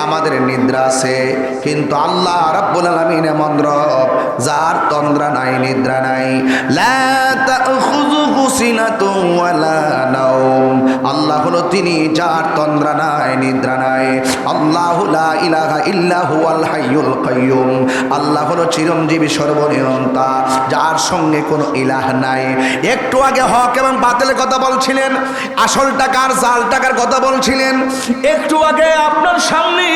আমাদের নিদ্রা আছে, কিন্তু আল্লাহ রাব্বুল আলামিন এমন রব যার তন্দ্রা নাই, নিদ্রা নাই। লা তাখুযুহু সিনাতুন ওয়ালা নাওম, আল্লাহ হলো হলো তিনি যার তন্দ্রা নাই নিদ্রা নাই। আল্লাহু লা ইলাহা ইল্লা হুয়াল হাইয়ুল কাইয়ুম, আল্লাহ হলো চিরঞ্জীবী সর্বনিয়ন্তা, যার সঙ্গে কোনো ইলাহ নাই। একটু আগে হক এবং বাতিলের কথা বলছিলেন, আসল টাকার জাল টাকার কথা বলছিলেন। একটু আগে আপনার সামনে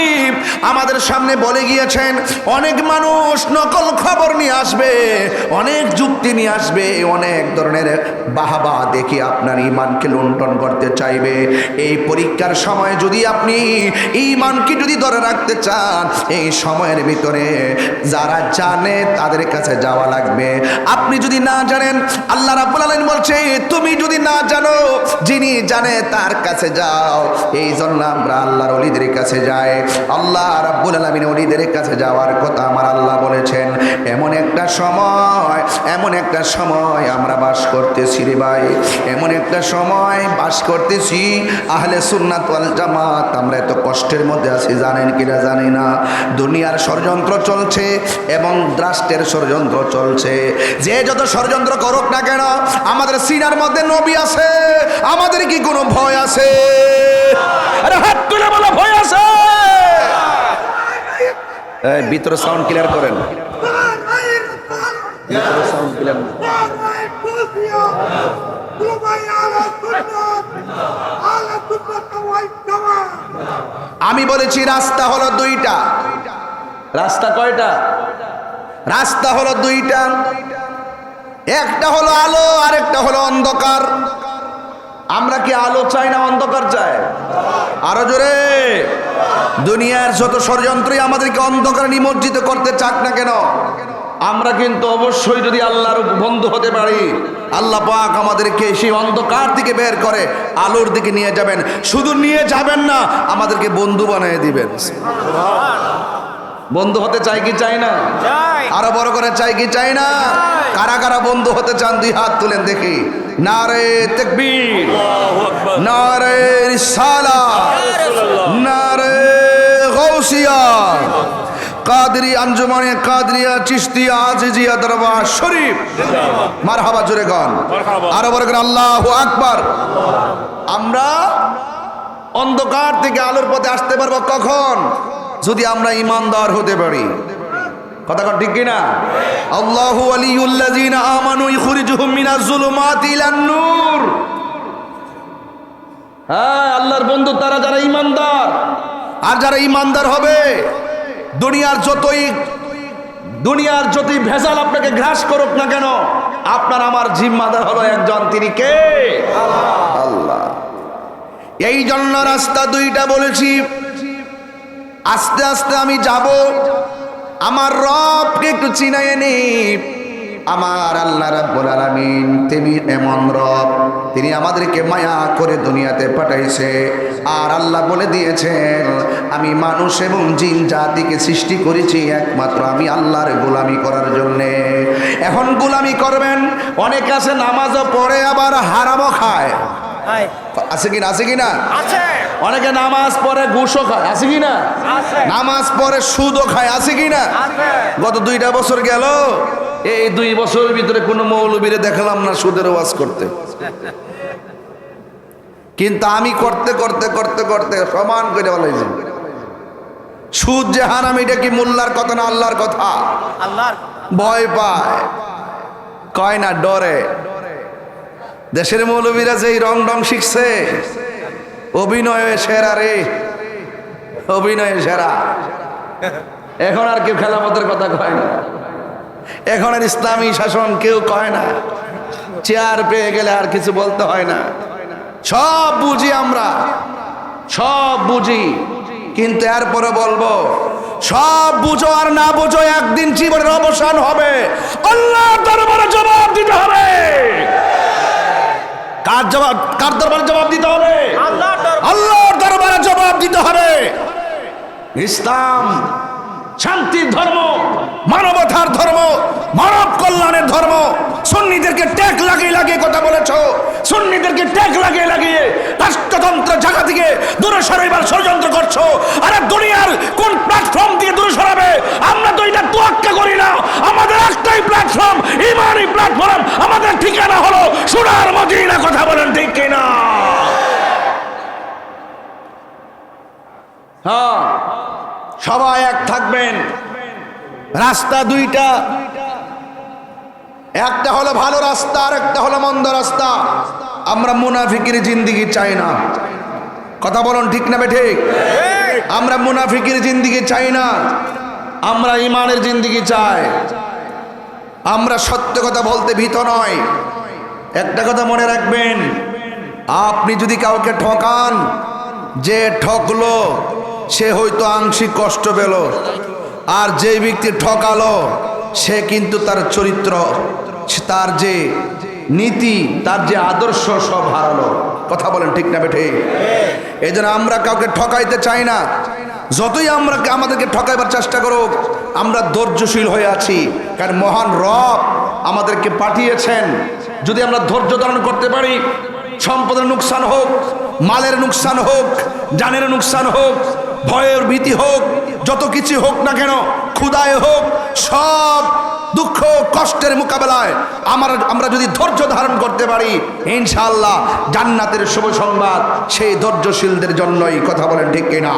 আমাদের সামনে বলে গিয়েছেন অনেক মানুষ নকল খবর নিয়ে আসবে, অনেক যুক্তি নিয়ে আসবে, অনেক ধরনের বাহাবা দেখি আপনার ঈমানকে লুণ্ঠন করতে চাইবে। এই পরীক্ষার সময় যদি আপনি ঈমানকে যদি ধরে রাখতে চান, এই সময়ের ভিতরে যারা জানে তাদের কাছে যাওয়া লাগবে। আপনি যদি না জানেন, আল্লাহ রাব্বুল আলামিন বলছে তুমি যদি না জানো, যিনি জানে তার কাছে যাও। এই জন্য আমরা আল্লাহর ওলিদের কাছে যাই। আল্লাহ রাব্বুল আলামিন ওলিদের কাছে যাওয়ার কথা আমার আল্লাহ বলেছেন। এমন একটা সময় আমরা বাস করতেছি রে ভাই, এমন একটা সময় বাস করতেছি আহলে সুন্নাত ওয়াল জামাত আমরা এত কষ্টের মধ্যে আছি জানেন কিনা জানি না। দুনিয়ার ষড়যন্ত্র চলছে এবং রাষ্ট্রের ষড়যন্ত্র চলছে। যে যত ষড়যন্ত্র করুক না কেন, আমাদের সিনার মধ্যে নবী আছে, আমাদের কি কোনো ভয় আছে? আরে হাত তুলে বলো ভয় আছে? এই ভিতরে সাউন্ড ক্লিয়ার করেন, ভিতরে সাউন্ড ক্লিয়ার। আমি বলেছি রাস্তা হলো দুইটা। রাস্তা কয়টা? রাস্তা হলো দুইটা, একটা হলো আলো আর একটা হলো অন্ধকার। আমরা কি আলো চাই না অন্ধকার চাই? আরো জোরে। দুনিয়ার যত ষড়যন্ত্রই আমাদেরকে অন্ধকারে নিমজ্জিত করতে চাক না কেন, আমরা কিন্তু অবশ্যই যদি আল্লাহর বন্ধু হতে পারি, আল্লাহ পাক আমাদেরকে সেই অন্ধকার থেকে বের করে আলোর দিকে নিয়ে যাবেন। শুধু নিয়ে যাবেন না, আমাদেরকে বন্ধু বানিয়ে দিবেন। বন্ধু হতে চাই কি চাই না? আরো বড় করে চাই কি চাই না? কারা কারা বন্ধু হতে চান দুই হাত তুলেন দেখি। নারে তাকবীর, নারে রিসালাত, নারে গাউসিয়া, কাদরি আঞ্জুমানে কাদরিয়া চিশতিয়া আজিজিয়া দরবার শরীফ। মারহাবা জোরে গান, আরো বড় করে আল্লাহু আকবার। আমরা অন্ধকার থেকে আলোর পথে আসতে পারবো কখন? যদি আমরা ঈমানদার হতে পারি। কথা কন ঠিক কিনা? আল্লাহু ওয়ালিয়ুল্লাযিনা আমানু ইখরিজুহুম মিনাজ যুলুমাতি ইলান নূর। হ্যাঁ, আল্লাহর বন্ধু তারা যারা ঈমানদার। আর যারা ঈমানদার হবে, দুনিয়ার যতই ভেজাল আপনাকে গ্রাস করুক না কেন, আপনার আমার জিম্মাদার হলো একজন, তিনি কে? আল্লাহ। এই জন্য রাস্তা দুইটা বলেছি। আস্তে আস্তে আমি যাব, আমার রবকে একটু চিনাইয়ে নি। আমার আল্লাহ রাব্বুল আলামিন তিনি এমন রব, তিনি আমাদেরকে মায়া করে দুনিয়াতে পাঠাইছে। আর আল্লাহ বলে দিয়েছেন আমি মানুষ এবং জিন জাতিকে সৃষ্টি করেছি একমাত্র আমি আল্লাহর গোলামি করার জন্যে। এখন গোলামি করবেন, অনেক আছে নামাজও পড়ে আবার হারামও খায়। আছে কিনা? আছে কিনা? অনেকে নামাজ পড়ে ঘুষও খায়। আছে কিনা? নামাজ পড়ে সুদও খায়। আছে কিনা? গত 2টা বছর গেল, এই 2 বছরের ভিতরে কোনো মৌলবীরে দেখলাম না সুদের ওয়াজ করতে। কিন্তু আমি করতে করতে করতে করতে সমান করে বলেছি সুদ যে হারাম, এটা কি মোল্লার কথা না আল্লাহর কথা? আল্লাহর। ভয় পায়, কয় না, ডরে। দেশের মৌলবীরা যে রং ডং শিখছে, অভিনয়ে সেরা রে, অভিনয়ে সেরা। এখন আর কেউ খেলাফতের কথা কয় না, এখন আর ইসলামী শাসন কেউ কয় না। চেয়ার পেয়ে গেলে আর কিছু বলতে হয় না। সব বুঝি আমরা, সব বুঝি, কিন্তু এরপরে বলবো সব বুঝো আর না বুঝো, একদিন জীবনের অবসান হবে। আল্লাহর দরবারে জবাব দিতে হবে। কার দরবারে জবাব দিতে হবে? আল্লাহর দরবারে জবাব দিতে হবে। ইসলাম শান্তির ধর্ম, মানবতার ধর্ম, মানব কল্যাণের ধর্ম। সুন্নিদেরকে ট্যাগ লাগিয়ে লাগিয়ে কথা বলেছো, সুন্নিদেরকে ট্যাগ লাগিয়ে লাগিয়ে রাষ্ট্রতন্ত্র জায়গা থেকে দূরে সরাইবার ষড়যন্ত্র করছো। আরে দুনিয়ার কোন প্ল্যাটফর্ম থেকে দূরে সরাবে? আমরা তো এটা তোয়াক্কা করি না। আমাদের একটাই প্ল্যাটফর্ম, ইমানি প্ল্যাটফর্ম। আমাদের ঠিকানা হলো সোনার মদিনা। কথা বলেন ঠিক কিনা? হ্যাঁ, সবাই এক থাকবেন। রাস্তা দুইটা, একটা হলো ভালো রাস্তা আর একটা হলো মন্দ রাস্তা। আমরা মুনাফিকের জিন্দেগি চাই না। কথা বলুন ঠিক না ঠিক? আমরা মুনাফিকের জিন্দেগি চাই না, আমরা ইমানের জিন্দেগি চাই। আমরা সত্য কথা বলতে ভীত নয়। একটা কথা মনে রাখবেন, আপনি যদি কাউকে ঠকান, যে ঠকলো সে হয়তো আংশিক কষ্ট পেল, আর যে ব্যক্তি ঠকালো সে কিন্তু তার চরিত্র, তার যে নীতি, তার যে আদর্শ সব হারালো। কথা বলেন ঠিক না বেঠে? এই জন্য আমরা কাউকে ঠকাইতে চাই না। যতই আমরা আমাদেরকে ঠকাইবার চেষ্টা করুক, আমরা ধৈর্যশীল হয়ে আছি, কারণ মহান রব আমাদেরকে পাঠিয়েছেন। যদি আমরা ধৈর্য ধারণ করতে পারি, সম্পদের নুকসান হোক, মালের নুকসান হোক, জানের নুকসান হোক, ভয়ের ভীতি হোক, যত কিছু হোক না কেন, ক্ষুধায় হোক, সব দুঃখ কষ্টের মোকাবেলায় আমরা যদি ধৈর্য ধারণ করতে পারি, ইনশাআল্লাহ জান্নাতের শুভ সংবাদ সেই ধৈর্যশীলদের জন্যই। কথা বলেন ঠিক কিনা?